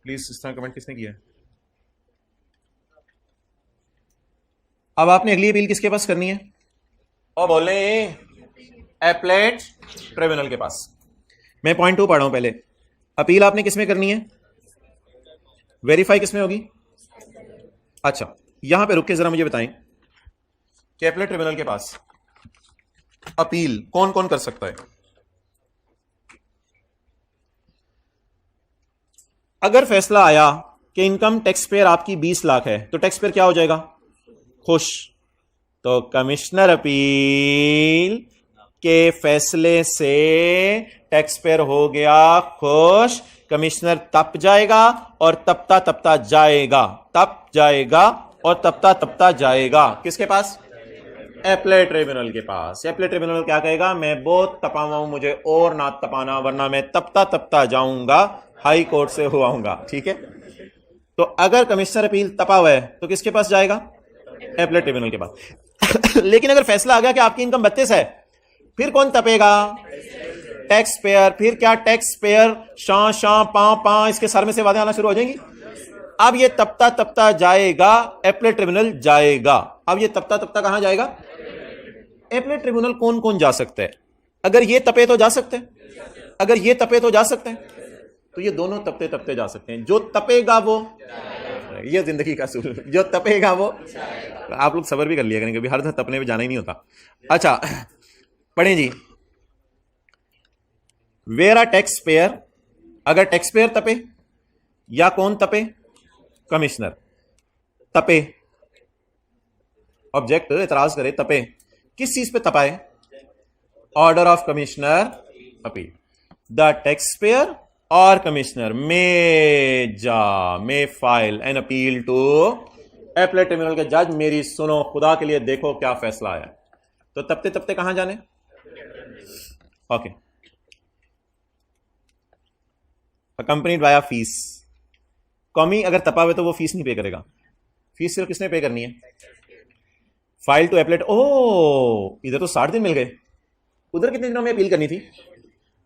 प्लीज इस तरह कमेंट किसने किया है? अब आपने अगली अपील किसके पास करनी है? और बोले एपलेट ट्रिब्यूनल के पास। मैं पॉइंट 2 पढ़ रहा हूं पहले। अपील आपने किसमें करनी है? वेरीफाई किसमें होगी? अच्छा, यहां पे रुक के जरा मुझे बताएं कि एपलेट ट्रिब्यूनल के पास अपील कौन कौन कर सकता है? अगर फैसला आया कि इनकम टैक्स पेयर आपकी 20 लाख है तो टैक्स पेयर क्या हो जाएगा? खुश। तो कमिश्नर अपील के फैसले से टैक्स पेयर हो गया खुश। कमिश्नर तप जाएगा और तपता तपता जाएगा, तप जाएगा और तपता तपता जाएगा किसके पास? एपलेट ट्रिब्यूनल के पास। एपलेट ट्रिब्यूनल क्या कहेगा? मैं बहुत तपा हुआ हूं, मुझे और ना तपाना वरना मैं तपता तपता जाऊंगा, हाई कोर्ट से हुआ हूंगा। ठीक है, तो अगर कमिश्नर अपील तपा हुआ है तो किसके पास जाएगा? एपलेट ट्रिब्यूनल के पास। लेकिन अगर फैसला आ गया कि आपकी इनकम 32 है, फिर कौन तपेगा? Tax payer. फिर क्या? टैक्स पेयर शां शां पां पां इसके सर में से बातें आना शुरू हो जाएंगी। अब ये तपता तपता जाएगा, एपलेट ट्रिब्यूनल जाएगा। अब ये तपता तपता कहां जाएगा? एपलेट ट्रिब्यूनल कौन कौन जा सकता है? अगर ये तपे तो जा सकते हैं, अगर ये तपे तो जा सकते हैं, तो ये दोनों तपते तपते जा सकते हैं। जो तपेगा वो, ये जिंदगी का सूल, जो तपेगा वो। आप लोग सबर भी कर लिया करेंगे, कभी हर दिन तपने में जाना ही नहीं होता। अच्छा पढ़ें जी। वेयर अ टैक्स पेयर, अगर टैक्स पेयर तपे या कौन तपे? कमिश्नर तपे। ऑब्जेक्ट एतराज करे, तपे किस चीज पे तपाए? Order of commissioner appeal. The tax payer और commissioner may file an appeal to appellate tribunal के जज। मेरी सुनो, खुदा के लिए देखो क्या फैसला आया। तो तपते तपते कहां जाने? Okay, accompanied by fees. Commi अगर तपा हुए तो वो फीस नहीं पे करेगा। फीस सिर्फ किसने पे करनी है? File to appellate. ओ, इधर तो 60 दिन मिल गए। उधर कितने दिनों में अपील करनी थी?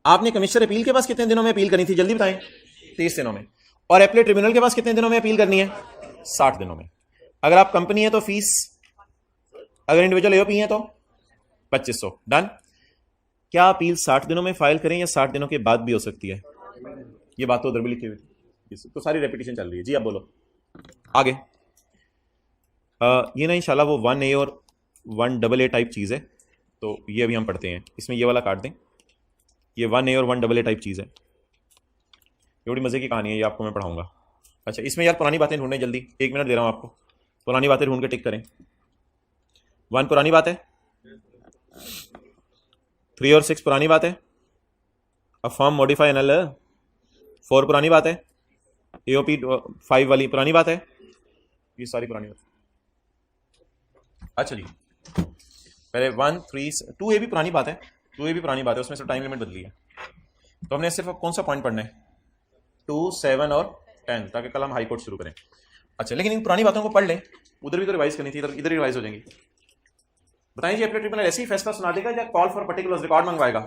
आपने कमिश्नर अपील के पास कितने दिनों में अपील करनी थी? जल्दी बताएं। 30 दिनों में। और एपलेट ट्रिब्यूनल के पास कितने दिनों में अपील करनी है? 60 दिनों में। अगर आप कंपनी है तो फीस, अगर इंडिविजुअल एओपी है तो 2500। डन। क्या अपील 60 दिनों में फाइल करें या 60 दिनों के बाद भी हो सकती है? ये बात तो उधर भी लिखी हुई थी, तो सारी रेपिटेशन चल रही है। जी आप बोलो आगे। ये ना इंशाल्लाह वो 1A और 1AA टाइप चीज़ है, तो ये अभी हम पढ़ते हैं। इसमें ये वाला काट दें। ये 1A और 1AA टाइप चीज़ है। ये बड़ी मज़े की कहानी है, ये आपको मैं पढ़ाऊंगा। अच्छा, इसमें यार पुरानी बातें ढूंढें जल्दी, 1 मिनट दे रहा हूँ आपको। पुरानी बातें ढूंढ के टिक करें। 1 पुरानी बात है, 3 और 6 पुरानी बात है, अफॉर्म मॉडिफाई एनएल 4 पुरानी बात है, एओपी 5 वाली पुरानी बात है। ये सारी पुरानी बात। अच्छा जी, पहले 1, 3, 2A भी पुरानी बात है। 2A भी पुरानी बात है, उसमें से टाइम लिमिट बदली है। तो हमने सिर्फ कौन सा पॉइंट पढ़ना है? 2, 7 और 10, ताकि कल हम हाई कोर्ट शुरू करें। अच्छा, लेकिन इन पुरानी बातों को पढ़ लें, उधर भी तो रिवाइज करनी थी, इधर ही रिवाइज हो जाएंगी। बताइए जी, एपलेट ट्रिब्यूनल ऐसे ही फैसला सुना देगा या कॉल फॉर पर्टिकुलर्स रिकॉर्ड मंगवाएगा?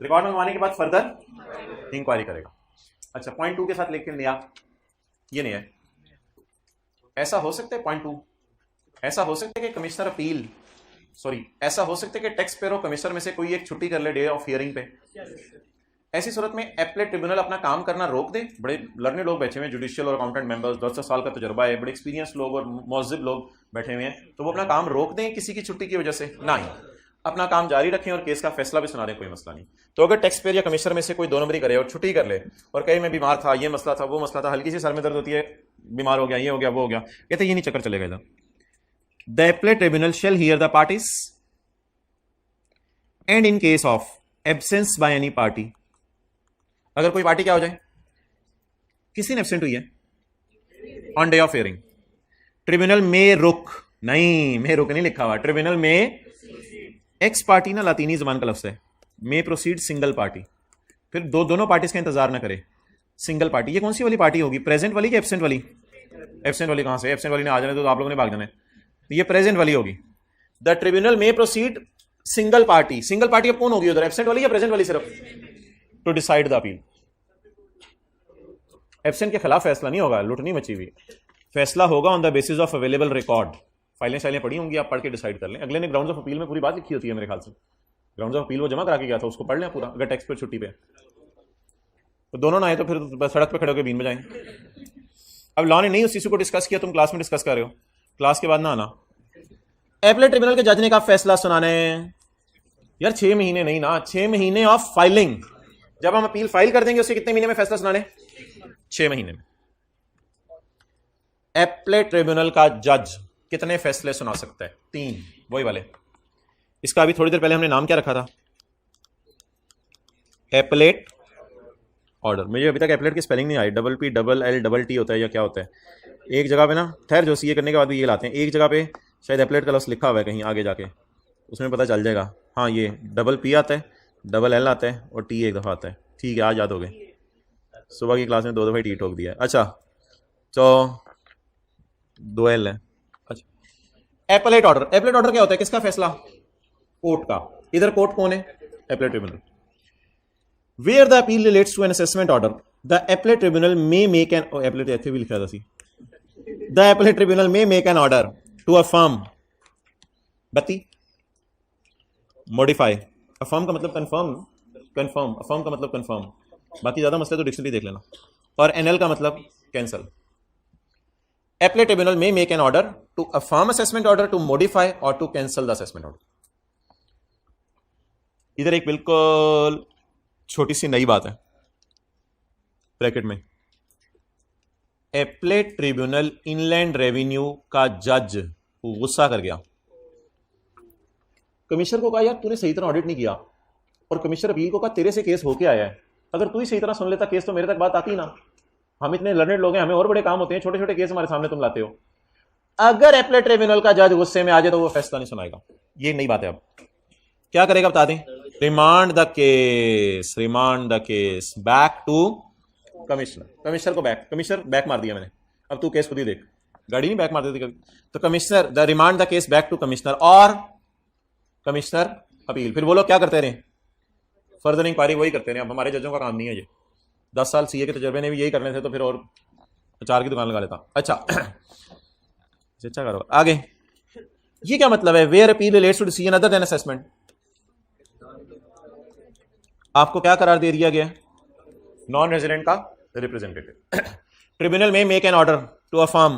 रिकॉर्ड मंगवाने के बाद फर्दर इंक्वायरी करेगा। अच्छा, पॉइंट 2 के साथ लेकिन नया ये नहीं है। ऐसा हो सकता है पॉइंट 2, ऐसा हो सकता है कि कमिश्नर अपील ऐसा हो सकता है कि टैक्स पेयर और कमिश्नर में से कोई एक छुट्टी कर ले डे ऑफ हियरिंग पे। ऐसी सूरत में एपलेट ट्रिब्यूनल अपना काम करना रोक दे। बड़े लर्नेड लोग बैठे हुए हैं, जुडिशियल और अकाउंटेंट मेंबर्स, 10 साल का तजुर्बा है, बड़े एक्सपीरियंस लोग और मौजिब लोग बैठे हुए हैं, तो वो अपना काम रोक दें किसी की छुट्टी की वजह से? नहीं, अपना काम जारी रखें और केस का फैसला भी सुना दें, कोई मसला नहीं। तो अगर टैक्स पेयर या कमिश्नर में से कोई 2 नंबरी करे और छुट्टी कर ले और कहे मैं बीमार था, ये मसला था, वो मसला था, हल्की सी सर में दर्द होती है, बीमार हो गया, ये हो गया, वो हो गया, कहते ये नहीं चक्कर चलेगा इधर। The appellate tribunal shall hear the parties and in case of absence by any party, अगर कोई पार्टी क्या हो जाए, किसी ने एब्सेंट हुई है, on day of hearing. Tribunal में रुक, नहीं में रुक नहीं लिखा हुआ, ट्रिब्यूनल में एक्स पार्टी ना लातीनी जबान का लफ्ज है, मे प्रोसीड सिंगल पार्टी, फिर दोनों पार्टीज का इंतजार ना करे, सिंगल पार्टी। ये कौन सी वाली पार्टी होगी, प्रेजेंट वाली कि एब्सेंट वाली? एब्सेंट वाली कहां से, एब्सेंट वाली ने आ जाने तो आप लोगों ने भाग जाना है, तो ये प्रेजेंट वाली होगी। द ट्रिब्यूनल में proceed single party, single party अब कौन होगी उधर, एब्सेंट वाली या प्रेजेंट वाली सिर्फ, to decide the appeal. Absent के खिलाफ फैसला नहीं होगा, लुट नहीं मची हुई, फैसला होगा on the basis of available record. फाइलें शाइलें पड़ी होंगी, आप पढ़ के डिसाइड कर लें। अगले ने ग्राउंड्स ऑफ अपील में पूरी बात लिखी होती है मेरे ख्याल से, ग्राउंड्स ऑफ अपील वो जमा करा के गया था, उसको पढ़ लें पूरा, अगर टेक्स्ट पर छुट्टी पे तो दोनों ना आए तो फिर सड़क पे खड़े होकर बीन बजाएं। अब लॉ ने नहीं उस इशू को डिस्कस किया, तुम क्लास में डिस्कस कर रहे हो, क्लास के बाद ना आना। एपलेट ट्रिब्यूनल के जज ने कहा फैसला सुनाने, यार 6 महीने नहीं ना, 6 महीने ऑफ फाइलिंग, जब हम अपील फाइल कर देंगे उससे कितने महीने में फैसला सुनाने, 6 महीने में। एपलेट ट्रिब्यूनल का जज कितने फैसले सुना सकता है, 3, वही वाले। इसका अभी थोड़ी देर पहले हमने नाम क्या रखा था, एपलेट ऑर्डर। मुझे अभी तक एपलेट की स्पेलिंग नहीं आई, PPLLT होता है या क्या होता है, एक जगह पे ना, खैर जो सीए करने के बाद भी ये लाते हैं, एक जगह पे शायद एपलेट का लफ्ज़ लिखा हुआ है कहीं आगे जाके, उसमें पता चल जाएगा। हाँ ये P आता है, LL आता है और T एक दफ़ा आता है, ठीक है आज याद हो गए, सुबह की क्लास में 2 दफ़ा टी ठोक दिया है। अच्छा तो 2 L है। अच्छा एपलेट ऑर्डर, एपलेट ऑर्डर क्या होता है, किसका फैसला, कोर्ट का। इधर कोर्ट कौन है, appellate tribunal. Where the appeal relates to an assessment order, the appellate tribunal may make an appellate ऐसे भी लिखा था सी, the appellate tribunal may make an order to affirm, बत्ती modify, affirm का मतलब confirm, affirm का मतलब confirm, बाकी ज्यादा मसले तो डिक्शनरी देख लेना, और NL का मतलब cancel। appellate tribunal may make an order to affirm assessment order, to modify or to cancel the assessment order। इधर एक बिल्कुल छोटी सी नई बात है ब्रैकेट में, एपलेट ट्रिब्यूनल इनलैंड रेवेन्यू का जज गुस्सा कर गया, कमिश्नर को कहा यार तूने सही तरह ऑडिट नहीं किया, और कमिश्नर अपील को कहा तेरे से केस होके आया है, अगर तू ही सही तरह सुन लेता केस तो मेरे तक बात आती ना, हम इतने लर्नेड लोग हैं, हमें और बड़े काम होते हैं, छोटे छोटे केस हमारे सामने तुम लाते हो। अगर एपलेट ट्रिब्यूनल का जज गुस्से में आ जाए तो वो फैसला नहीं सुनाएगा, ये नई बात है। अब क्या करेगा बता दें, remand the case back to commissioner, commissioner को बैक, कमिश्नर बैक मार दिया मैंने, अब तू केस खुद ही देख, गाड़ी नहीं बैक मार देती कभी, तो commissioner the remand the case back to commissioner और कमिश्नर अपील। फिर वो लोग क्या करते रहे, फर्दर इंक्वायरी वही करते रहे, अब हमारे जजों का काम नहीं है ये, 10 साल सीए के तजर्बे ने भी यही करने थे, तो फिर और अचार की दुकान लगा लेता। अच्छा अच्छा करो आगे, ये क्या मतलब है, where appeal relates to decision other than assessment, आपको क्या करार दे दिया गया, नॉन रेजिडेंट का रिप्रेजेंटेटिव। ट्रिब्यूनल में make an order to affirm,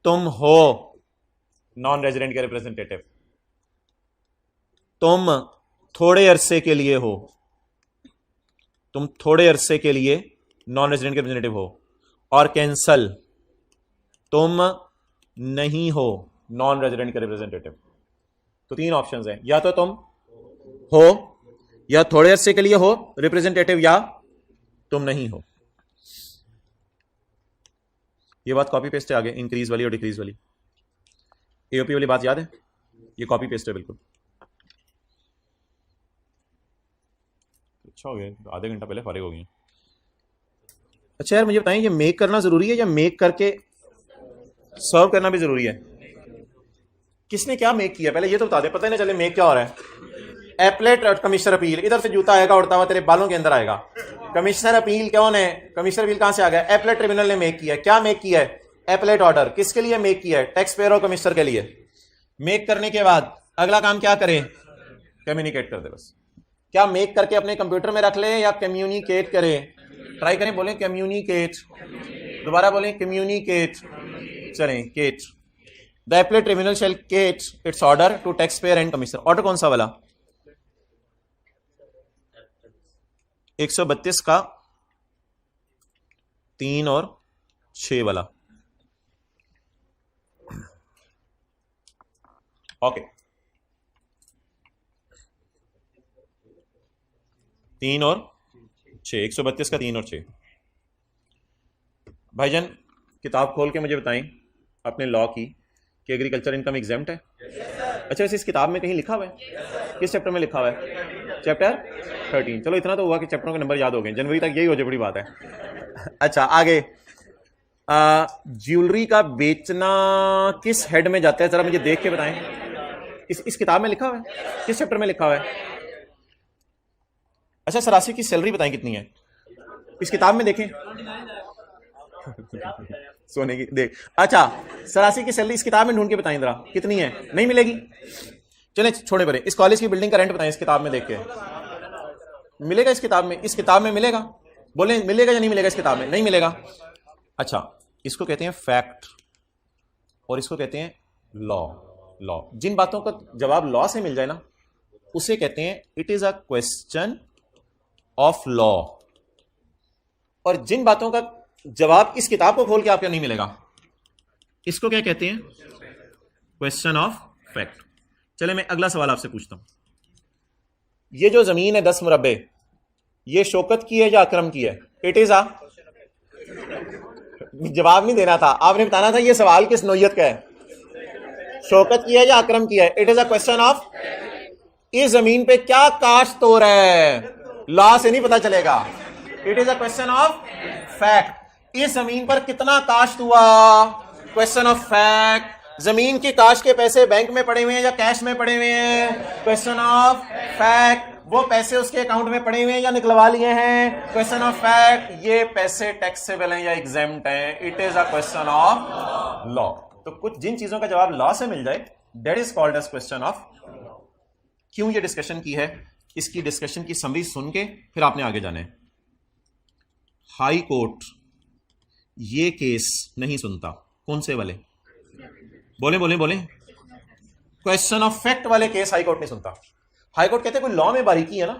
तुम हो नॉन रेजिडेंट के रिप्रेजेंटेटिव, तुम थोड़े अरसे के लिए हो, तुम थोड़े अरसे के लिए नॉन रेजिडेंट के रिप्रेजेंटेटिव हो, और कैंसल तुम नहीं हो नॉन रेजिडेंट के रिप्रेजेंटेटिव। तो 3 ऑप्शंस हैं, या तो तुम हो, या थोड़े अरसे के लिए हो रिप्रेजेंटेटिव, या तुम नहीं हो। ये बात कॉपी पेस्ट है आगे, इंक्रीज वाली और डिक्रीज वाली, एओपी वाली बात याद है, ये कॉपी पेस्ट है बिल्कुल। अच्छा हो गया, आधे घंटा पहले फारिग हो गए। अच्छा यार मुझे बताएं, ये मेक करना जरूरी है या मेक करके सर्व करना भी जरूरी है, किसने क्या मेक किया पहले ये तो बता दे, पता ही ना चले मेक क्या हो रहा है। एपलेट और कमिश्नर अपील, इधर से जूता आएगा उड़ता हुआ तेरे बालों के अंदर आएगा। कमिश्नर अपील कौन है, कमिश्नर अपील कहां से आ गया, एपलेट ट्रिब्यूनल ने मेक किया है। क्या मेक किया है, एपलेट ऑर्डर, किसके लिए मेक किया है, टैक्स पेयर और कमिश्नर के लिए। मेक करने के बाद अगला काम क्या करें, कम्युनिकेट कर दे बस। क्या मेक करके अपने कंप्यूटर में रख ले या कम्युनिकेट करें, ट्राई करें, बोलें कम्युनिकेट, दोबारा बोलें कम्युनिकेट, चलें केट। द एपलेट ट्रिब्यूनल शैल केट its order to tax payer and commissioner. Order कौन सा वाला, 132 का 3 और 6 वाला, ओके 3 और 6, 132 का 3 और 6। भाईजान किताब खोल के मुझे बताएं अपने लॉ की कि एग्रीकल्चर इनकम एग्जेम्प्ट है। अच्छा, वैसे इस किताब में कहीं लिखा हुआ है? किस चैप्टर में लिखा हुआ है? चैप्टर 13। चलो इतना तो हुआ कि चैप्टरों के नंबर याद हो गए, जनवरी तक यही हो जाए बड़ी बात है। अच्छा आगे, ज्वेलरी का बेचना किस हेड में जाता है, जरा मुझे देख के बताएं। इस किताब में लिखा हुआ है? किस चैप्टर में लिखा हुआ है? अच्छा, सरासी की सैलरी बताएं कितनी है, इस किताब में देखें। सोने की देख, अच्छा सरासी की सैलरी इस किताब में ढूंढ के बताएं जरा कितनी है। नहीं मिलेगी, चले छोड़े परे। इस कॉलेज की बिल्डिंग का रेंट बताएं इस किताब में देख के। मिलेगा इस किताब में? इस किताब में मिलेगा? बोले मिलेगा या नहीं मिलेगा? इस किताब में नहीं मिलेगा। अच्छा, इसको कहते हैं फैक्ट और इसको कहते हैं लॉ। लॉ, जिन बातों का जवाब लॉ से मिल जाए ना उसे कहते हैं it is a question of law, और जिन बातों का जवाब इस किताब को खोल के आपको नहीं मिलेगा इसको क्या कहते हैं? Question of fact. चले मैं अगला सवाल आपसे पूछता हूं, ये जो जमीन है 10 मुरब्बे, ये शौकत की है या अकरम की है? इट इज अ, जवाब नहीं देना था, आपने बताना था ये सवाल किस नौयत का है, शौकत की है या अकरम की है। It is a question of, इस जमीन पे क्या काश्त हो रहा है, लॉ से नहीं पता चलेगा। It is a question of fact, इस जमीन पर कितना काश्त हुआ, क्वेश्चन ऑफ फैक्ट। जमीन की काश्त के पैसे बैंक में पड़े हुए हैं या कैश में पड़े हुए हैं, क्वेश्चन ऑफ फैक्ट। वो पैसे उसके अकाउंट में पड़े हुए हैं या निकलवा लिए हैं, क्वेश्चन ऑफ फैक्ट। ये पैसे टैक्सेबल हैं या एग्जेम्प्ट हैं, it is a question of law. तो कुछ जिन चीजों का जवाब लॉ से मिल जाए that is called as question of. क्यों ये डिस्कशन की है, इसकी डिस्कशन की समरी सुन के फिर आपने आगे जाना है। हाई कोर्ट ये केस नहीं सुनता, कौन से वाले? बोले बोले बोले। क्वेश्चन ऑफ फैक्ट वाले केस हाई कोर्ट नहीं सुनता। हाई कोर्ट कहते हैं कोई लॉ में बारीकी है ना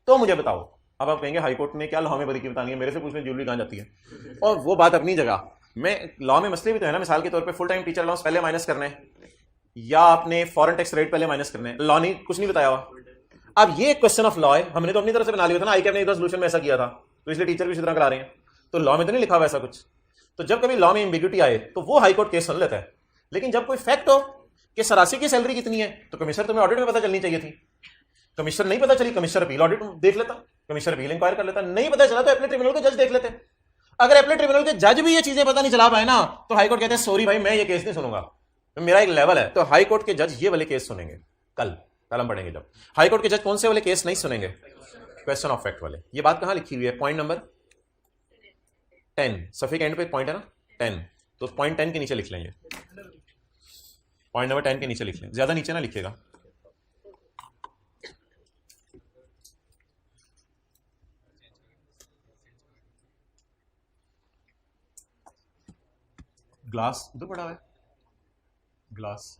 तो मुझे बताओ। अब आप कहेंगे हाई कोर्ट ने क्या लॉ में बारीकी बतानी है, मेरे से पूछने ज्वेलरी कहां जाती है, और वो बात अपनी जगह। मैं लॉ में मसले भी तो है ना, मिसाल के तौर पे फुल टाइम टीचर अलाउंस पहले माइनस करने या आपने फॉरेन टैक्स रेट पहले माइनस करने, लॉ नहीं कुछ नहीं बताया हुआ। अब ये क्वेश्चन ऑफ लॉ है, हमने तो अपनी तरफ से बना लिया था ना, आई कैप ने इधर सोल्यूशन में ऐसा किया था तो इसलिए टीचर भी इसी तरह करा रहे हैं, तो लॉ में तो नहीं लिखा हुआ ऐसा कुछ। तो जब कभी लॉ में एम्बिग्यूटी आए तो वो हाई कोर्ट केस सुन लेता है। लेकिन जब कोई फैक्ट हो कि सरासी की सैलरी कितनी है तो कमिश्नर तुम्हें ऑडिट में पता चलनी चाहिए थी, कमिश्नर नहीं पता चली, कमिश्नर अपील ऑडिट देख लेता, कमिश्नर अपील इंक्वायर कर लेता, नहीं पता चला तो अपने ट्रिब्यूनल के जज देख लेते। अगर अपने ट्रिब्यूनल के जज भी ये चीजें पता नहीं चला पाए ना तो हाई कोर्ट कहते हैं सॉरी भाई मैं ये केस नहीं सुनूंगा, तो मेरा एक लेवल है। तो हाई कोर्ट के जज ये वाले केस सुनेंगे, कल हम पढ़ेंगे जब। हाई कोर्ट के जज कौन से वाले केस नहीं सुनेंगे? क्वेश्चन ऑफ फैक्ट वाले। ये बात कहां लिखी हुई है? पॉइंट नंबर 10, सफे के एंड पे पॉइंट है ना 10, तो पॉइंट 10 के नीचे लिख लेंगे, पॉइंट नंबर 10 के नीचे लिख लें, ज्यादा नीचे ना लिखिएगा। ग्लास उधर पड़ा हुआ है, ग्लास,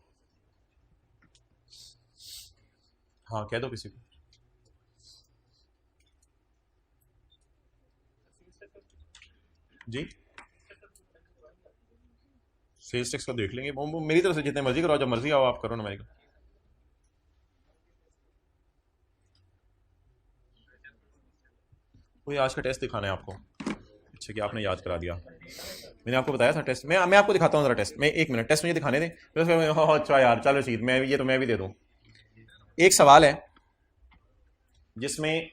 हाँ कह दो किसी को। जी सेल्स टैक्स का देख लेंगे, वो मेरी तरफ से जितने मर्जी करो, जब मर्जी आओ आप करो ना मेरे को। कोई आज का टेस्ट दिखाना है आपको? अच्छा कि आपने याद करा दिया, मैंने आपको बताया था टेस्ट। मैं आपको दिखाता हूँ जरा टेस्ट में, एक मिनट टेस्ट मुझे दिखाने दें। अच्छा यार चलो शीत, मैं ये तो मैं भी दे दूँ। एक सवाल है जिसमें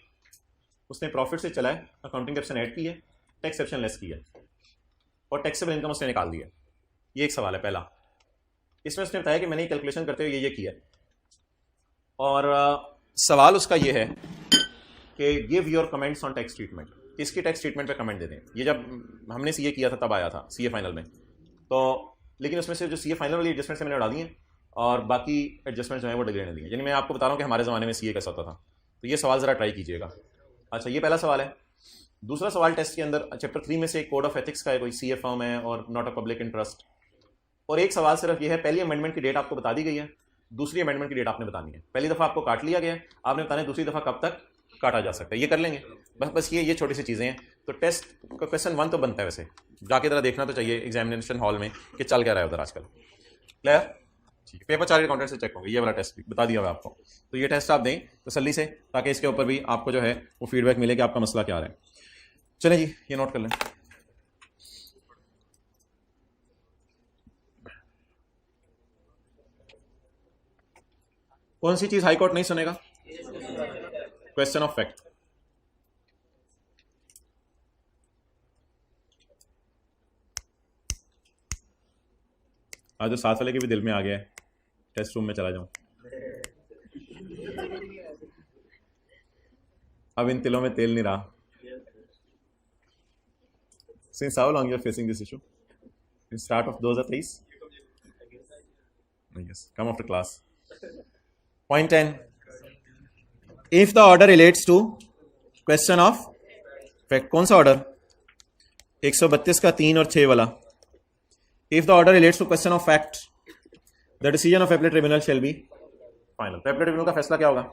उसने प्रॉफिट से चला है, अकाउंटिंग एक्सेप्शन ऐड की है, टैक्स एक्सेप्शन लेस की है और टैक्सेबल इनकम उसने निकाल दी है। ये एक सवाल है पहला। इसमें उसने बताया कि मैंने कैलकुलेशन करते हुए ये किया है, और सवाल उसका ये है कि give your comments on tax treatment, किसकी टैक्स ट्रीटमेंट पे कमेंट दे दें। ये जब हमने सीए किया था तब आया था सीए फाइनल में, तो लेकिन उसमें से जो सीए फाइनल वाली एडजस्टमेंट से मैंने उड़ा दी है और बाकी एडजस्टमेंट जो है वो डिग्री ने दी है। यानी मैं आपको बता रहा हूँ कि हमारे ज़माने में सीए कैसा होता था, तो ये सवाल ज़रा ट्राई कीजिएगा। अच्छा ये पहला सवाल है। दूसरा सवाल टेस्ट के अंदर चैप्टर 3 में से एक कोड ऑफ एथिक्स का है, कोई सीए फर्म है और नॉट अ पब्लिक इंटरेस्ट, और एक सवाल सिर्फ ये है पहली अमेंडमेंट की डेट आपको बता दी गई है, दूसरी अमेंडमेंट की डेट आपने बतानी है। पहली दफ़ा आपको काट लिया गया है, आपने बताना है दूसरी दफ़ा कब तक काटा जा सकता है, ये कर लेंगे बस ये छोटी सी चीज़ें हैं। तो टेस्ट का क्वेश्चन 1 तो बनता है, वैसे जाके ज़रा देखना तो चाहिए एग्जामिनेशन हॉल में कि चल क्या रहा है उधर आजकल। क्लियर? ठीक है, पेपर चार्ट अकाउंटेंट से चेक होंगे, ये वाला टेस्ट भी बता दिया होगा आपको। तो ये टेस्ट आप दें तसल्ली से, ताकि इसके ऊपर भी आपको जो है वो फीडबैक मिले कि आपका मसला क्या रहा है। चलें जी, ये नोट कर लें। कौन सी चीज हाई कोर्ट नहीं सुनेगा? Question of fact. आज जो साथ वाले के भी दिल में आ गया है टेस्ट रूम में चला जाऊं। अब इन तिलों में तेल नहीं रहा। Since how long you are facing this issue? In start of 2023? Yes. Come after class. Point 10. If the order relates to question of fact, कौन सा order? 132 का 3 और 6 वाला. If the order relates to question of fact, the decision of appellate tribunal shall be final. तो appellate tribunal का फैसला क्या होगा?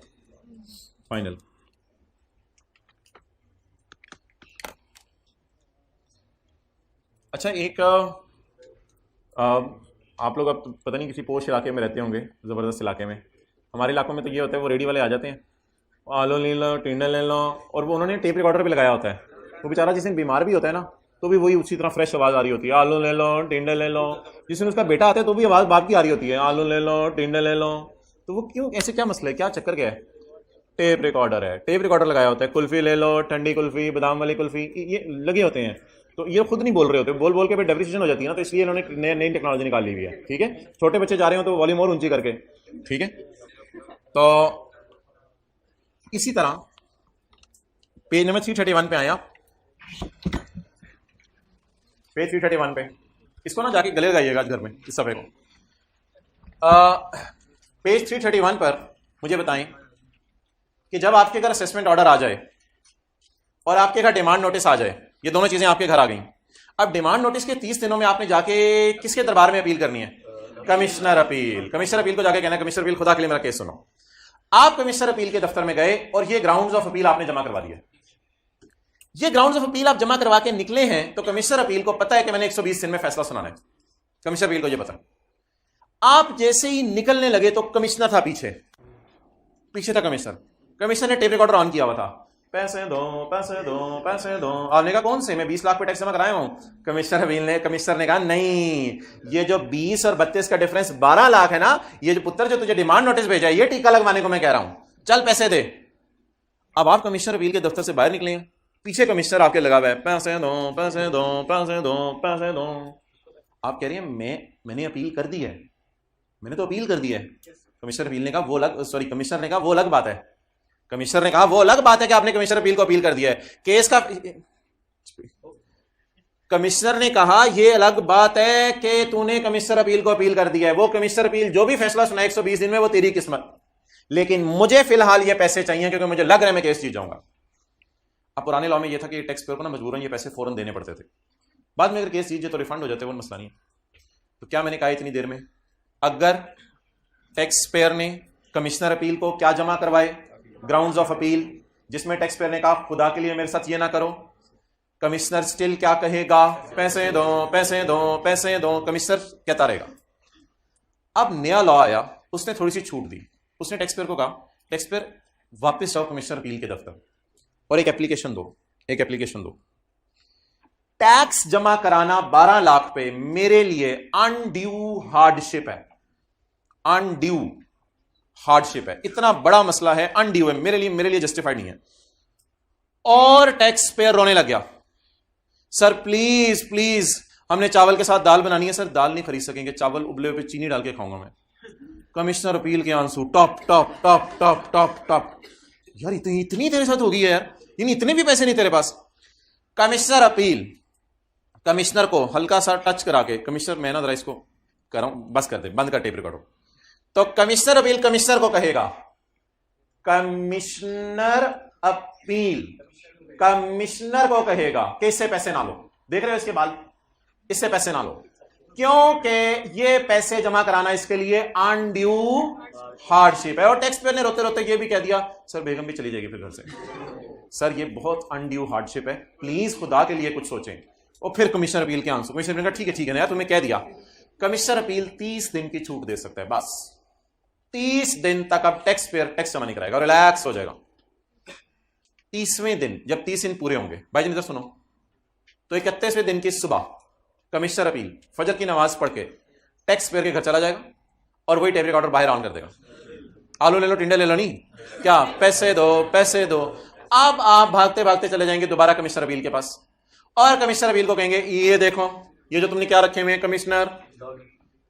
Final. अच्छा, एक आप लोग अब पता नहीं किसी पोश इलाके में रहते होंगे, ज़बरदस्त इलाके में। हमारे इलाकों में तो ये होता है, वो रेडी वाले आ जाते हैं, आलू ले लो, टिंडा ले लो, और वो उन्होंने टेप रिकॉर्डर भी लगाया होता है। वो बेचारा जिस दिन बीमार भी होता है ना, तो भी वही उसी तरह फ्रेश आवाज़ आ रही होती है, आलू ले लो, टिंडा ले लो। जिस दिन उसका बेटा आता है तो भी आवाज़ बाप की आ रही होती है, आलू ले लो, टिंडा ले लो। तो वो क्यों, ऐसे क्या मसला है, क्या चक्कर क्या है? टेप रिकॉर्डर है, टेप रिकॉर्डर लगाया होता है। कुल्फ़ी ले लो, ठंडी कुल्फ़ी, बादाम वाली कुल्फ़ी, ये लगे होते हैं। तो ये खुद नहीं बोल रहे होते, बोल बोल के फिर डेप्रिसिएशन हो जाती है ना, तो इसलिए इन्होंने नई टेक्नोलॉजी निकाली हुई है। ठीक है, छोटे बच्चे जा रहे हो तो वॉल्यूम और ऊंची करके। ठीक है, तो इसी तरह पेज नंबर 331 पे आया, पेज 331 पे, इसको ना जाके गले लगाइएगा आज घर में, इस सफ़े को। पेज 331 पर मुझे बताएं कि जब आपके घर असेसमेंट ऑर्डर आ जाए और आपके घर डिमांड नोटिस आ जाए, ये दोनों चीजें आपके घर आ गई। अब डिमांड नोटिस के 30 दिनों में आपने जाके किसके दरबार में अपील करनी है? Commissioner appeal. कमिश्नर अपील को जाके कहना, कमिश्नर अपील खुदा के लिए मेरा केस सुनो। आप कमिश्नर अपील के दफ्तर में गए और ये ग्राउंड्स ऑफ अपील आपने जमा करवा दिया। ये ग्राउंड्स ऑफ अपील आप जमा करवा के निकले हैं, तो कमिश्नर अपील को पता है कि मैंने 120 दिन में फैसला सुनाना है। कमिश्नर अपील को ये पता। आप जैसे ही निकलने लगे तो कमिश्नर था पीछे था कमिश्नर। कमिश्नर ने टेप रिकॉर्डर ऑन किया हुआ था, पैसे दो पैसे दो पैसे दो। आपने कहा कौन से? मैं 20 लाख पे टैक्स जमा कराया हूं। कमिश्नर ने कहा नहीं, ये जो 20 और 32 का डिफरेंस 12 लाख है ना, ये जो पुत्र जो तुझे डिमांड नोटिस भेजा है, ये टीका लगवाने को मैं कह रहा हूं, चल पैसे दे। अब आप कमिश्नर अपील के दफ्तर से बाहर निकले, पीछे कमिश्नर आपके लगा हुआ है, पैसे दो पैसे दो पैसे दो पैसे दो। आप कह रही हैं मैंने अपील कर दी है, मैंने तो अपील कर दी है। कमिश्नर अपील ने कहा कमिश्नर ने कहा वो अलग बात है। कमिश्नर ने कहा वो अलग बात है कि आपने कमिश्नर अपील को अपील कर दिया है, केस का। कमिश्नर ने कहा यह अलग बात है कि तूने कमिश्नर अपील को अपील कर दिया है। वो कमिश्नर अपील जो भी फैसला सुना 120 दिन में, वो तेरी किस्मत, लेकिन मुझे फिलहाल ये पैसे चाहिए क्योंकि मुझे लग रहा है मैं केस जीत जाऊंगा। अब पुराने लॉ में यह था कि टैक्स पेयर को ना मजबूरन ये पैसे फौरन देने पड़ते थे। बाद में अगर केस जीत जाए तो रिफंड हो जाते, वो मसला नहीं। तो क्या मैंने कहा इतनी देर में, अगर टैक्स पेयर ने कमिश्नर अपील को क्या जमा करवाए? ग्राउंड्स ऑफ अपील, जिसमें टैक्स पेयर ने कहा खुदा के लिए मेरे साथ ये ना करो। कमिश्नर स्टिल क्या कहेगा? पैसे दो पैसे दो पैसे दो, कमिश्नर कहता रहेगा। अब नया लॉ आया, उसने थोड़ी सी छूट दी। उसने टैक्स पेयर को कहा, टैक्स पेयर वापस जाओ कमिश्नर अपील के दफ्तर और एक एप्लीकेशन दो। टैक्स जमा कराना 12 लाख पे मेरे लिए अनड्यू हार्डशिप है। अनड्यू हार्डशिप है, इतना बड़ा मसला है, अनड्यू है, मेरे लिए जस्टिफाइड नहीं है। और टैक्स पेयर रोने लग गया, सर प्लीज प्लीज हमने चावल के साथ दाल बनानी है। सर दाल नहीं खरीद सकेंगे, चावल उबले हुए पे चीनी डाल के खाऊंगा मैं। कमिश्नर अपील के आंसू top top top top top top. यार इतनी तेरे साथ होगी यार, इतने भी पैसे नहीं तेरे पास। कमिश्नर अपील, कमिश्नर को हल्का सा टच करा के, कमिश्नर मैं ना जरा इसको कर रहा हूं, बस कर दे, बंद कर टेप रिकॉर्डर। तो कमिश्नर अपील कमिश्नर को कहेगा, कमिश्नर अपील कमिश्नर को कहेगा कि इससे पैसे ना लो। देख रहे हो इसके बाल, इससे पैसे ना लो, क्योंकि ये पैसे जमा कराना इसके लिए अनड्यू हार्डशिप है। और टैक्स पेयर ने रोते रोते ये भी कह दिया, सर बेगम भी चली जाएगी फिर घर से, सर ये बहुत अनड्यू हार्डशिप है, प्लीज खुदा के लिए कुछ सोचें। और फिर कमिश्नर अपील के आंसू, कमिश्नर ने कहा ठीक है ना यार, तुम्हें कह दिया। कमिश्नर अपील 30 दिन की छूट दे सकता है, बस 30 दिन तक अब टैक्स पेयर टैक्स जमा नहीं कराएगा, रिलैक्स हो जाएगा। 30वें दिन जब 30 दिन पूरे होंगे, भाई जी इधर सुनो, तो 31वें दिन की सुबह कमिश्नर अपील फजर की नमाज पढ़ के टैक्स पेयर के घर चला जाएगा और वही टेप रिकॉर्डर बाहर ऑन कर देगा। आलू ले लो, टिंडे ले लो, नहीं क्या, पैसे दो पैसे दो। अब आप भागते भागते चले जाएंगे दोबारा कमिश्नर अपील के पास, और कमिश्नर अपील को कहेंगे ये देखो ये जो तुमने क्या रखे हुए हैं कमिश्नर,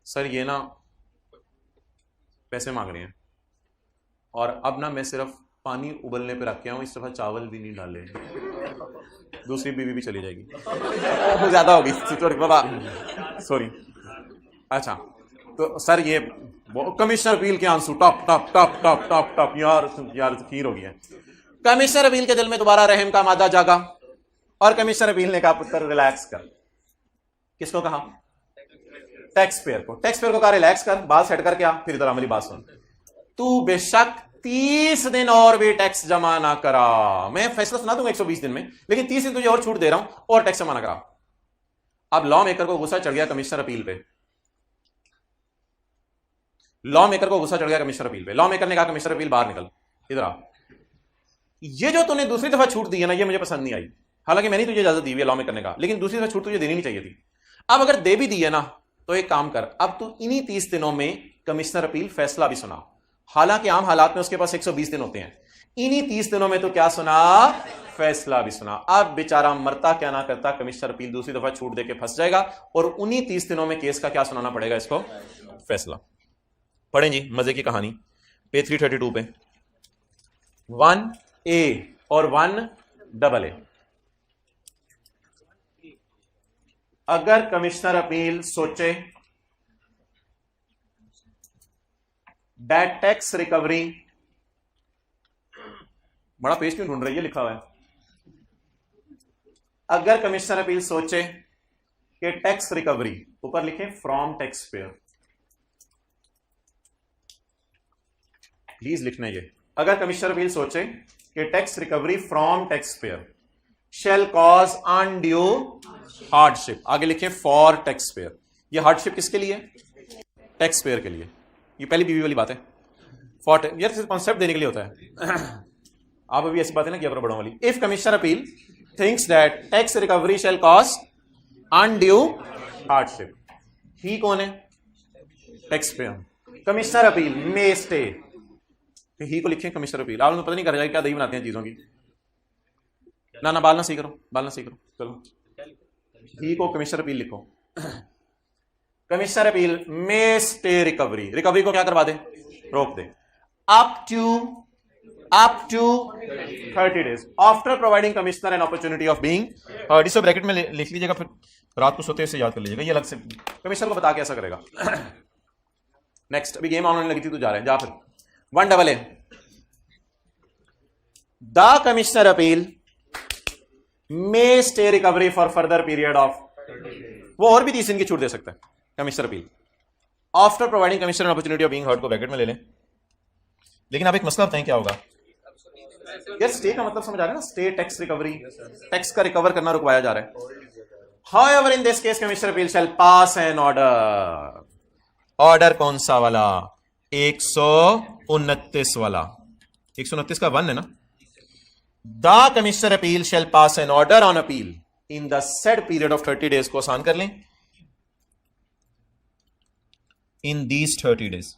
सर ये ना पैसे मांग रहे हैं, और अब ना मैं सिर्फ पानी उबलने पे रख के आऊं, इस दफा चावल भी नहीं डाले। दूसरी बीवी भी चली जाएगी, बहुत ज्यादा होगी, सॉरी बाबा सॉरी। अच्छा तो सर ये कमिश्नर अपील के आंसू top top top top top top, यार यार खीर हो गई है। कमिश्नर अपील के दिल में दोबारा रहम का मादा जागा, और कमिश्नर अपील ने कहा पुत्र रिलैक्स कर। किसको कहा? टैक्स पेयर को। टैक्स पेयर को कहा रिलैक्स कर, बात सेट करके आ, फिर इधर मेरी बात सुन, तू बेशक 30 दिन और भी टैक्स जमा ना करा, मैं फैसला सुना दूंगा 120 दिन में, लेकिन 30 दिन तुझे और छूट दे रहा हूं, और टैक्स जमा ना करा। अब लॉ मेकर को गुस्सा चढ़ गया कमिश्नर अपील पे, लॉ मेकर को गुस्सा चढ़ गया कमिश्नर अपील पे। लॉ मेकर ने कहा कमिश्नर अपील बाहर निकल, इधर आ, ये जो तूने दूसरी दफा छूट दी है ना, ये मुझे पसंद नहीं आई, हालांकि मैंने तुझे इजाजत दी हुई है लॉ मेकर ने कहा, लेकिन दूसरी दफा छूट तुझे देनी नहीं चाहिए थी। अब अगर दे भी दी है ना, तो एक काम कर, अब तू इन्हीं 30 दिनों में कमिश्नर अपील फैसला भी सुना, हालांकि आम हालात में उसके पास 120 दिन होते हैं, इन्हीं 30 दिनों में तो क्या सुना, फैसला भी सुना। अब बेचारा मरता क्या ना करता, कमिश्नर अपील दूसरी दफा छूट देके फंस जाएगा, और उन्हीं 30 दिनों में केस का क्या सुनाना पड़ेगा इसको, फैसला। पढ़ें जी मजे की कहानी, पेज 332 पे 1A और 1AA। अगर कमिश्नर अपील सोचे दैट टैक्स रिकवरी, बड़ा पेज क्यों ढूंढ रही है, लिखा हुआ है, अगर कमिश्नर अपील सोचे कि टैक्स रिकवरी, ऊपर लिखे फ्रॉम टैक्स पेयर, प्लीज लिखना ये, अगर कमिश्नर अपील सोचे कि tax recovery from tax payer shall cause undue hardship, आगे लिखे फॉर टैक्स पेयर। ये हार्डशिप किसके लिए? टैक्स पेयर के लिए। ये पहली बीवी वाली बात है, फॉर यार कॉन्सेप्ट देने के लिए होता है। आप अभी ऐसी बातें ना किया करो बड़ों वाली। If commissioner appeal thinks that tax recovery shall cause undue hardship, he कौन है? Tax payer. Commissioner appeal may stay, he को लिखे कमिश्नर अपील। आप लोग पता नहीं कर जाएगा क्या दही बनाते हैं चीजों की, ना बाल ना सही करो, बाल ना सही करो, चलो ही को कमिश्नर अपील लिखो। Commissioner appeal may stay recovery, recovery को क्या करवा दे, रोक दे, up to 30 days after providing commissioner an opportunity of being heard. इसको ब्रैकेट में लिख लीजिएगा, फिर रात को सोते से याद कर लीजिएगा, ये अलग से कमिश्नर को बता के ऐसा करेगा। नेक्स्ट, अभी गेम ऑनलाइन लगी थी, तू जा रहे हैं, जा फिर 1AA। The commissioner appeal may stay recovery for further period of, वो और भी 30 दिन की छूट दे सकता है commissioner appeal, after providing commissioner opportunity of being heard को ब्रैकेट में ले लें। लेकिन आप एक मसला बताएं क्या होगा यार, स्टे का मतलब समझ आ रहा है ना, स्टे टैक्स रिकवरी, टैक्स का रिकवर करना रुकवाया जा रहा है। However in this case commissioner appeal shall pass an order, order कौन सा वाला, 129 वाला, 129 का 1 है ना। The commissioner appeal shall pass an order on appeal in the said period of 30 days, को आसान कर लें, इन दीज 30 days।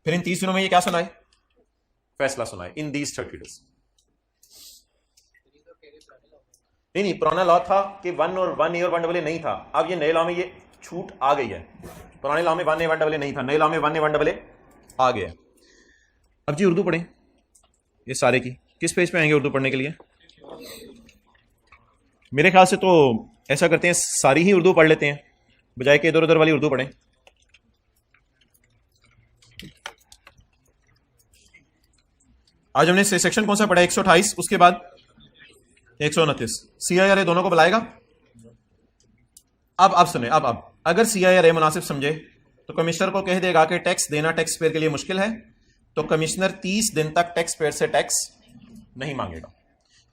फिर इन 30 दिनों में ये क्या सुनाए, फैसला सुनाए, इन दीज 30 days। नहीं, पुराना लॉ था कि 1A और 1AA नहीं था, अब ये नए लॉ में ये छूट आ गई है। पुराने लॉ में 1A 1AA नहीं था, नए लॉ में 1A 1AA आ गया। अब जी उर्दू पढ़ें ये सारे की, किस पेज पे आएंगे उर्दू पढ़ने के लिए? मेरे ख्याल से तो ऐसा करते हैं सारी ही उर्दू पढ़ लेते हैं, बजाय कि इधर उधर वाली उर्दू पढ़ें। आज हमने सेक्शन कौन सा पढ़ा, 128, उसके बाद 129। CIRA दोनों को बुलाएगा। अब सुने, अब अगर CIRA मुनासिब समझे तो कमिश्नर को कह देगा कि टैक्स देना टैक्स पेयर के लिए मुश्किल है, तो कमिश्नर 30 दिन तक टैक्स पेयर से टैक्स नहीं मांगेगा।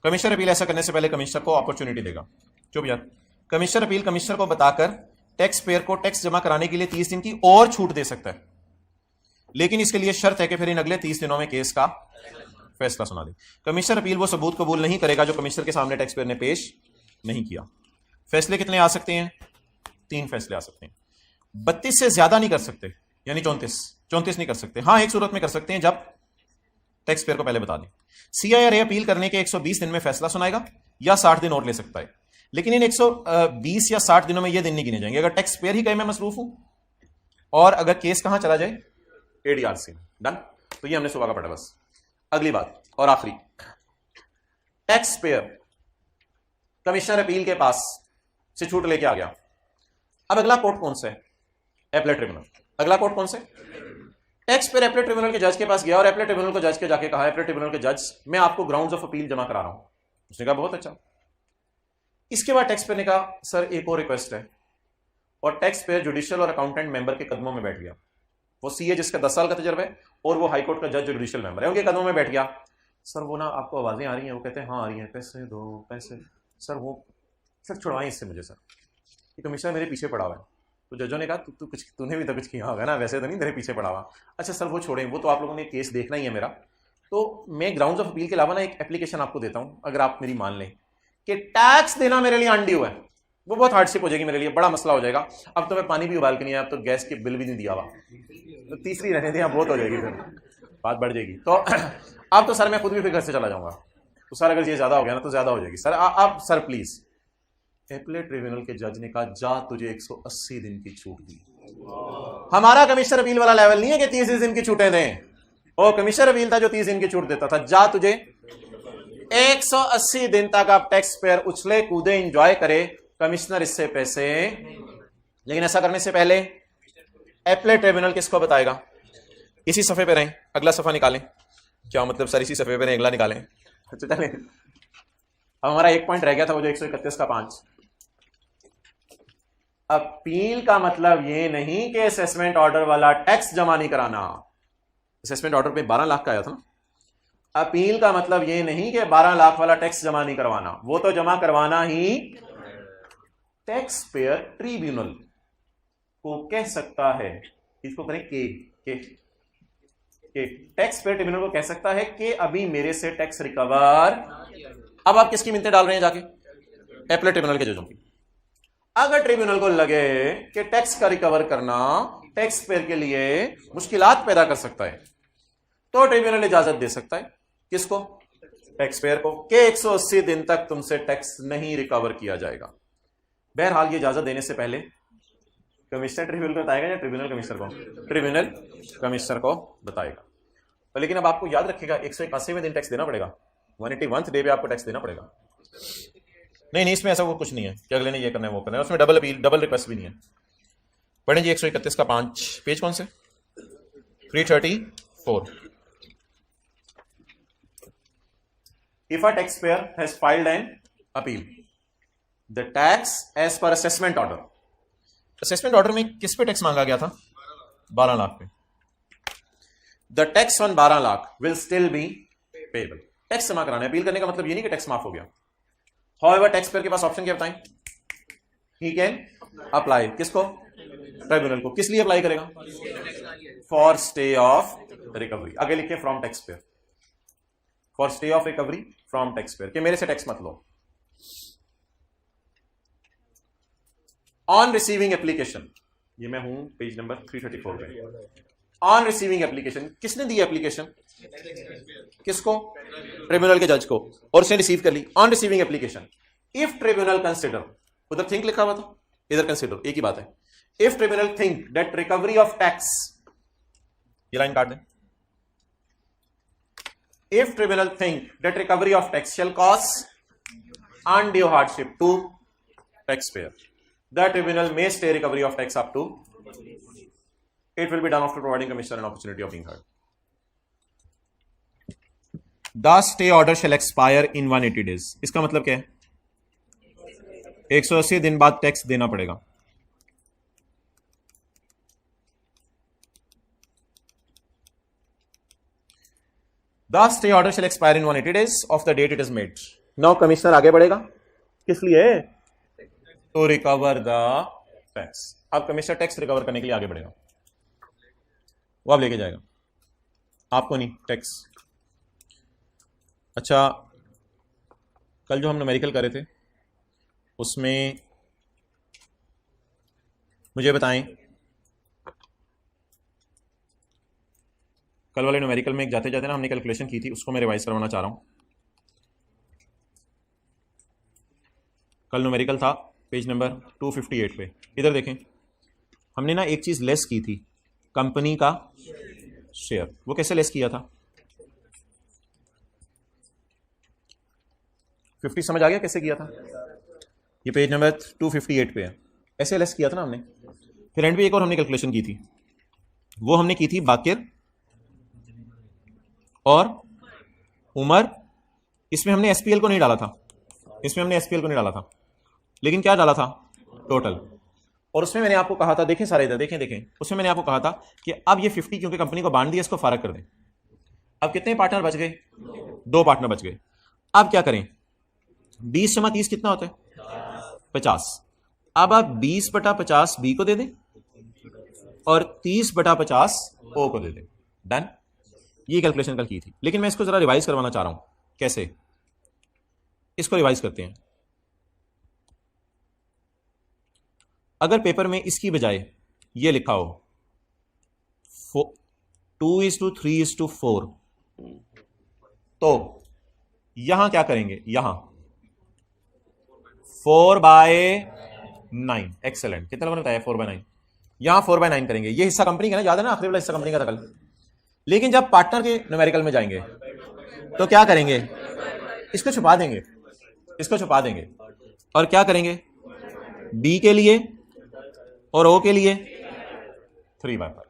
कमिश्नर अपील ऐसा करने से पहले कमिश्नर को अपॉर्चुनिटी देगा। चुप यार, कमिश्नर अपील कमिश्नर को बताकर टैक्स पेयर को टैक्स जमा कराने के लिए 30 दिन की और छूट दे सकता है, लेकिन इसके लिए शर्त है कि फिर इन अगले 30 दिनों में केस का फैसला सुना दे। कमिश्नर अपील वो सबूत कबूल नहीं करेगा जो कमिश्नर के सामने टैक्स पेयर ने पेश नहीं किया। फैसले कितने आ सकते हैं? 3 फैसले आ सकते हैं। 32 से ज्यादा नहीं कर सकते, यानी 34। 34 नहीं कर सकते। हाँ, एक सूरत में कर सकते हैं, जब टैक्स पेयर को पहले बता दें। CIRA अपील करने के 120 दिन में फैसला सुनाएगा या 60 दिन और ले सकता है, लेकिन इन 120 या 60 दिनों में ये दिन नहीं गिने जाएंगे अगर टैक्स पेयर ही कहे मैं मसरूफ हूं और अगर केस कहां चला जाए, ADRC में। डन। तो ये हमने सुबह का पढ़ा। बस अगली बात और आखिरी, टैक्स पेयर कमिश्नर अपील के पास से छूट लेके आ गया। अब अगला कोर्ट कौन सा है? Appellate tribunal. अगला कोर्ट कौन सा है? टैक्स पेयर एपलेट ट्रिब्यूनल के जज के पास गया और एपलेट ट्रिब्यूनल को जज के जाके कहा, एपलेट ट्रिब्यूनल के जज मैं आपको ग्राउंड्स ऑफ अपील जमा करा रहा हूं। उसने कहा बहुत अच्छा। इसके बाद टैक्स पेयर ने कहा सर एक और रिक्वेस्ट है, और टैक्स पेयर जुडिशियल और अकाउंटेंट मेंबर के कदमों में बैठ गया। वो CA जिसका 10 साल का तजर्बा है और वो हाईकोर्ट का जज जुडिशियल मेंबर है, उनके कदमों में बैठ गया। सर वो ना आपको आवाजें आ रही हैं? वो कहते हैं हाँ आ रही हैं, पैसे दो पैसे। सर वो सर छुड़वाएं इससे मुझे सर, ये कमिश्नर मेरे पीछे पड़ा हुआ है। तो जजों ने कहा तूने भी तो कुछ किया होगा ना, वैसे तो नहीं तेरे पीछे पड़ा हुआ। अच्छा सर वो छोड़ें, वो तो आप लोगों ने केस देखना ही है मेरा, तो मैं ग्राउंड्स ऑफ अपील के अलावा ना एक एप्लीकेशन आपको देता हूं, अगर आप मेरी मान लें कि टैक्स देना मेरे लिए अनड्यू है, वो बहुत हार्डशिप हो जाएगी मेरे लिए, बड़ा मसला हो जाएगा। अब तो मैं पानी भी उबाल के नहीं आया, अब तो गैस के बिल भी नहीं दिया हुआ, तो तीसरी रहने दें, बहुत हो जाएगी, फिर बात बढ़ जाएगी। तो अब तो सर मैं खुद भी फिर घर से चला जाऊंगा, तो सर अगर ये ज्यादा हो गया ना तो ज्यादा हो जाएगी सर। आप सर प्लीज। एपलेट ट्रिब्यूनल के जज ने कहा जा तुझे 180 दिन की छूट दी। हमारा कमिश्नर अपील वाला लेवल नहीं है कि 30 दिन की छूटें दें, और कमिश्नर अपील था जो 30 दिन की छूट देता था। जा तुझे 180 दिन तक आप टैक्स पेयर उछले कूदे एंजॉय करे, कमिश्नर इससे पैसे। लेकिन ऐसा करने से पहले एपलेट ट्रिब्यूनल किसको बताएगा? इसी सफे पे रहें, अगला सफा निकालें। क्या मतलब सर इसी सफे पे रहें, अगला निकालें? तो चलें, अब हमारा एक पॉइंट रह गया था, वो जो 131 का 5। अपील का मतलब ये नहीं कि असेसमेंट ऑर्डर वाला टैक्स जमा नहीं कराना। असेसमेंट ऑर्डर पे 12 लाख का आया था। अपील का मतलब ये नहीं कि 12 लाख वाला टैक्स जमा नहीं करवाना, वो तो जमा करवाना ही। टैक्स पेयर ट्रिब्यूनल को कह सकता है, इसको करें के टैक्स पेयर ट्रिब्यूनल को कह सकता है कि अभी मेरे से टैक्स रिकवर। अब आप किसकी मिन्नतें डाल रहे हैं जाके? एपलेट ट्रिब्यूनल के जजों की। अगर ट्रिब्यूनल को लगे कि टैक्स का रिकवर करना टैक्स पेयर के लिए मुश्किलात पैदा कर सकता है, तो ट्रिब्यूनल इजाजत दे सकता है। किसको? टैक्स पेयर को, कि 180 दिन तक तुमसे टैक्स नहीं रिकवर किया जाएगा। बहरहाल ये इजाजत देने से पहले कमिश्नर ट्रिब्यूनल को बताएगा या ट्रिब्यूनल कमिश्नर को? ट्रिब्यूनल कमिश्नर को बताएगा। तो लेकिन अब आपको याद रखिएगा 181वें दिन टैक्स देना पड़ेगा, 181th डे पे आपको टैक्स देना पड़ेगा। नहीं, इसमें ऐसा वो कुछ नहीं है कि अगले ने ये करना है वो करना है, उसमें डबल अपील डबल रिक्वेस्ट भी नहीं है। पढ़ें जी 131 का 5, पेज कौन से? 334। If a taxpayer has filed an appeal, the tax as per assessment order. Assessment order में किस पे टैक्स मांगा गया था? 12 लाख पे। The tax on 12 lakh will still be payable. Tax जमा कराना है। अपील करने का मतलब ये नहीं कि टैक्स माफ हो गया। However, टैक्स पेयर के पास ऑप्शन क्या बताएं? He can apply किसको? ट्रिब्यूनल को। किस लिए अप्लाई करेगा? For stay of recovery. आगे लिखे from tax pair, for stay of recovery from tax pair, कि मेरे से टैक्स मत लो। ऑन रिसीविंग एप्लीकेशन, ये मैं हूं पेज नंबर 334 पे। ऑन रिसीविंग एप्लीकेशन, किसने दी एप्लीकेशन? किसको? ट्रिब्यूनल के जज को, और उसने रिसीव कर ली। On receiving application, if tribunal consider, उधर थिंक लिखा हुआ था, इधर कंसिडर, एक ही बात है। If tribunal think that recovery of tax, ये लाइन काट दें। If tribunal think that recovery of tax shall cause undue hardship to taxpayer, the tribunal may stay recovery of tax up to, it will be done after providing commissioner an opportunity of being heard. The stay order shall expire in 180 days. इसका मतलब क्या है? 180 दिन बाद tax देना पड़ेगा। The stay order shall expire in 180 days of the date it is made. Now commissioner आगे बढ़ेगा, किस लिए? To recover the tax. अब कमिश्नर टैक्स रिकवर करने के लिए आगे बढ़ेगा, वो अब लेके जाएगा, आपको नहीं टैक्स। अच्छा, कल जो हम न्यूमेरिकल कर रहे थे उसमें मुझे बताएं कल वाले न्यूमेरिकल में एक जाते जाते ना हमने कैलकुलेशन की थी, उसको मैं रिवाइज करवाना चाह रहा हूँ। कल न्यूमेरिकल था पेज नंबर 258 पे। इधर देखें, हमने ना एक चीज़ लेस की थी, कंपनी का शेयर। वो कैसे लेस किया था? 50 समझ आ गया कैसे किया था? ये पेज नंबर 258 पे है, ऐसे लेस किया था ना हमने। फिर एंड पे एक और हमने कैलकुलेशन की थी, वो हमने की थी बाकिर और उमर। इसमें हमने एसपीएल को नहीं डाला था, लेकिन क्या डाला था? टोटल। और उसमें मैंने आपको कहा था, देखें सारे इधर देखें, उसमें मैंने आपको कहा था कि अब ये 50 क्योंकि कंपनी को बांट दिया, इसको फारग कर दें। अब कितने पार्टनर बच गए? 2 पार्टनर बच गए। अब क्या करें? 20 जमा 30 कितना होता है? 50। अब आप 20/50 बी को दे दें और 30/50 ओ को दे दें। डन। ये कैलकुलेशन कल की थी, लेकिन मैं इसको जरा रिवाइज करवाना चाह रहा हूं। कैसे? इसको रिवाइज करते हैं। अगर पेपर में इसकी बजाय ये लिखा हो 2:3:4, तो यहां क्या करेंगे? यहां 4/9। एक्सेलेंट। कितना लोगों ने बताया? 4/9। यहां 4/9 करेंगे। ये हिस्सा कंपनी का ना, याद है ना? आखिरी वाला हिस्सा कंपनी का था कल। लेकिन जब पार्टनर के न्यूमेरिकल में जाएंगे तो क्या करेंगे? इसको छुपा देंगे और क्या करेंगे? बी के लिए और ओ के लिए 3/5।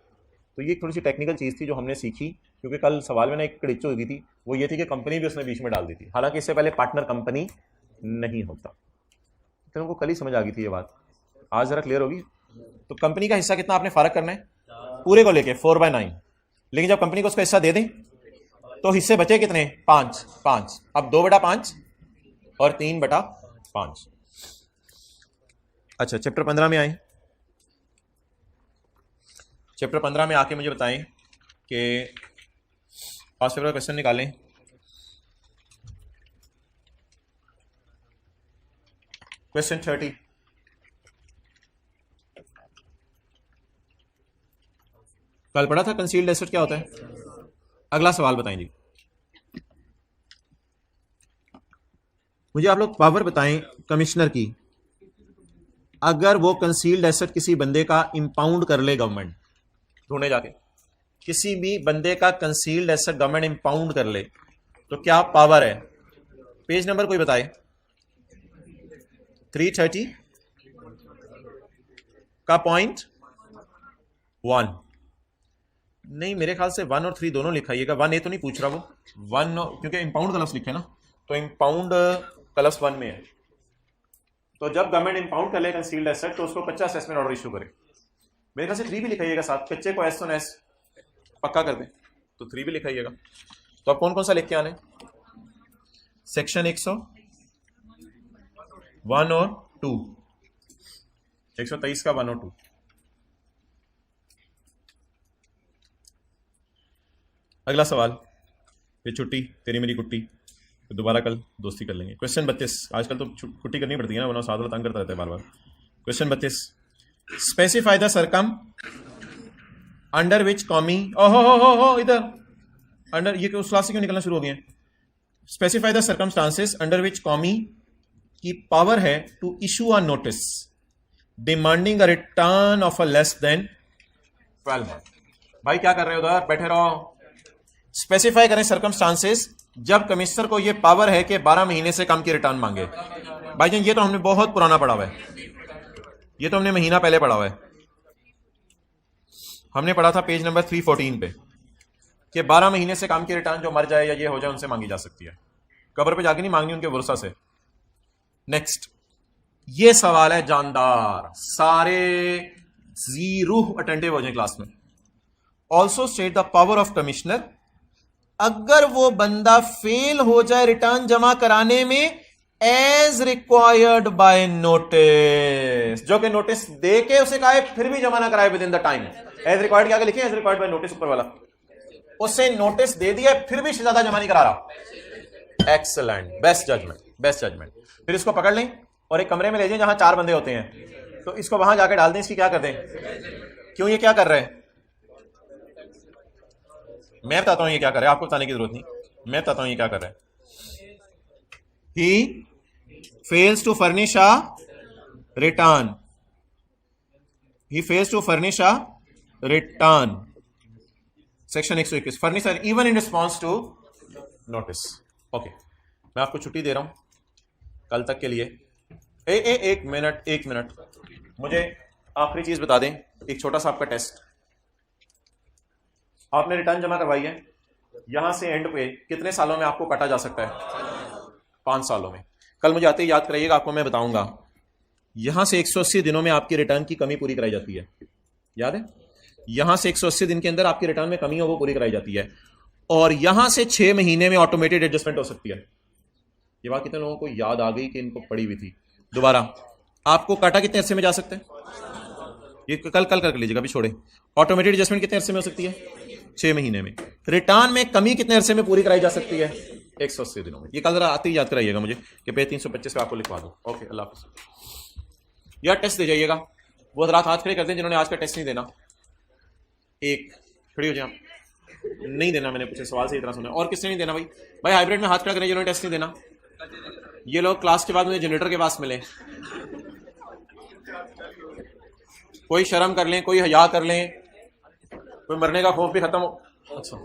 तो ये थोड़ी सी टेक्निकल चीज थी जो हमने सीखी, क्योंकि कल सवाल में ना एक कड़िच हो गई थी, वो ये थी कि कंपनी भी उसने बीच में डाल दी थी, हालांकि इससे पहले पार्टनर कंपनी नहीं होता। तो उनको कल ही समझ आ गई थी ये बात, आज जरा क्लियर होगी। तो कंपनी का हिस्सा कितना आपने फारग करना है? पूरे को लेके 4/9। लेकिन जब कंपनी को उसका हिस्सा दे दें तो हिस्से बचे कितने? 5। अब 2/5 और 3/5। अच्छा, चैप्टर 15 में आए। चैप्टर 15 में आके मुझे बताएं कि पास पेपर का क्वेश्चन निकालें। क्वेश्चन 30। कल पढ़ा था कंसील्ड एसेट क्या होता है। अगला सवाल बताएं जी। मुझे आप लोग पावर बताएं कमिश्नर की, अगर वो कंसील्ड एसेट किसी बंदे का इंपाउंड कर ले, गवर्नमेंट ढूंढे जाके, किसी भी बंदे का कंसील्ड एसेट गवर्नमेंट इंपाउंड कर ले, तो क्या पावर है? पेज नंबर कोई बताए? 330 का पॉइंट 1। नहीं, मेरे ख्याल से 1 और 3 दोनों लिखाइएगा। 1A तो नहीं पूछ रहा वो, 1 क्योंकि इंपाउंड का लफ्ज लिखे ना, तो इंपाउंड का लफ्ज 1 में है। तो जब गवर्नमेंट इंपाउंड कर ले कंसील्ड एसेट तो उसको कच्चा असेसमेंट ऑर्डर इशू करे। मेरे ख्याल से 3 भी लिखाइएगा साथ, कच्चे को एस एस पक्का कर दें तो 3 भी लिखाइएगा। तो अब कौन कौन सा लिख के आने? सेक्शन 101 और 2, 123 का 1 और 2। अगला सवाल, ये छुट्टी तेरी मेरी कुट्टी, तो दोबारा कल दोस्ती कर लेंगे। क्वेश्चन 32। आजकल तो कुट्टी करनी पड़ती है ना, वरना साथ वाला तंग करता रहता है बार बार। Question 32, specify the circum under which commi, ओहो इधर अंडर, ये उस क्लास से क्यों निकलना शुरू हो गए? Specify the circumstances under which commi की पावर है to issue a notice demanding a return of a less than 12 month. भाई क्या कर रहे हो उधर, बैठे रहो। स्पेसिफाई करें सर्कमस्टांसेस जब कमिश्नर को यह पावर है कि 12 महीने से कम की रिटर्न मांगे। भाईजान ये तो हमने बहुत पुराना पढ़ा हुआ है, ये तो हमने महीना पहले पढ़ा हुआ है। हमने पढ़ा था पेज नंबर 314 पे कि 12 महीने से कम की रिटर्न जो मर जाए या ये हो जाए उनसे मांगी जा सकती है, कब्र पे जाके नहीं मांगनी, उनके वर्षा से। नेक्स्ट, ये सवाल है जानदार, सारे जीरो अटेंटिव हो जाए क्लास में। Also state the power of commissioner, अगर वो बंदा फेल हो जाए रिटर्न जमा कराने में, एज रिक्वायर्ड बाय नोटिस, जो कि नोटिस दे के उसे कहा फिर भी जमा ना कराए within the time. As required क्या लिखे? एज रिक्वायर्ड बाय नोटिस, ऊपर वाला। उसे नोटिस दे दिया फिर भी ज्यादा जमा नहीं करा रहा। Excellent, best judgement. फिर इसको पकड़ लें और एक कमरे में ले जाएं जहां 4 बंदे होते हैं, तो इसको वहां जाके डाल दें। इसकी क्या कर दें? क्यों, ये क्या कर रहे हैं? मैं बताता हूं ये क्या कर रहा है, आपको बताने की जरूरत नहीं, मैं बताता हूं ये क्या कर रहा है। He fails to furnish a return, he fails to furnish a return, section 121, furnish even in response to notice. Okay, मैं आपको छुट्टी दे रहा हूं कल तक के लिए। एक मिनट, एक मिनट, मुझे आखिरी चीज बता दें, एक छोटा सा आपका टेस्ट। आपने रिटर्न जमा करवाई है, यहां से एंड पे कितने सालों में आपको काटा जा सकता है? 5 सालों में। कल मुझे आते ही याद कराइएगा, आपको मैं बताऊंगा। यहां से 180 दिनों में आपकी रिटर्न की कमी पूरी कराई जाती है, याद है? यहां से 180 दिन के अंदर आपकी रिटर्न में कमी हो वो पूरी कराई जाती है, और यहां से 6 महीने में ऑटोमेटेड एडजस्टमेंट हो सकती है। ये बात कितने लोगों को याद आ गई कि इनको पड़ी हुई थी? दोबारा, आपको काटा कितने अरसे में जा सकते हैं? ये कल कल कर लीजिएगा, अभी छोड़े। ऑटोमेटेड एडजस्टमेंट कितने अरसे में हो सकती है? 6 महीने में। रिटर्न में कमी कितने अरसे में पूरी कराई जा सकती है? 180 दिनों में। ये कल जरा आते ही याद कराइएगा मुझे कि पेज 325 पे आपको लिखवा दूं। ओके, अल्लाह हाफिज़। यार टेस्ट दे जाइएगा, वो हजरात हाथ खड़े कर दें जिन्होंने आज का टेस्ट नहीं देना। एक खड़ी हो जाए आप। नहीं देना, मैंने पूछे सवाल से इतना सुना। और किसने नहीं देना भाई? भाई हाइब्रिड में हाथ खड़ा करें जिन्होंने टेस्ट नहीं देना। ये लोग क्लास के बाद मुझे जनरेटर के पास मिले। कोई शर्म कर लें, कोई हया कर लें, कोई मरने का खौफ भी खत्म हो। अच्छा,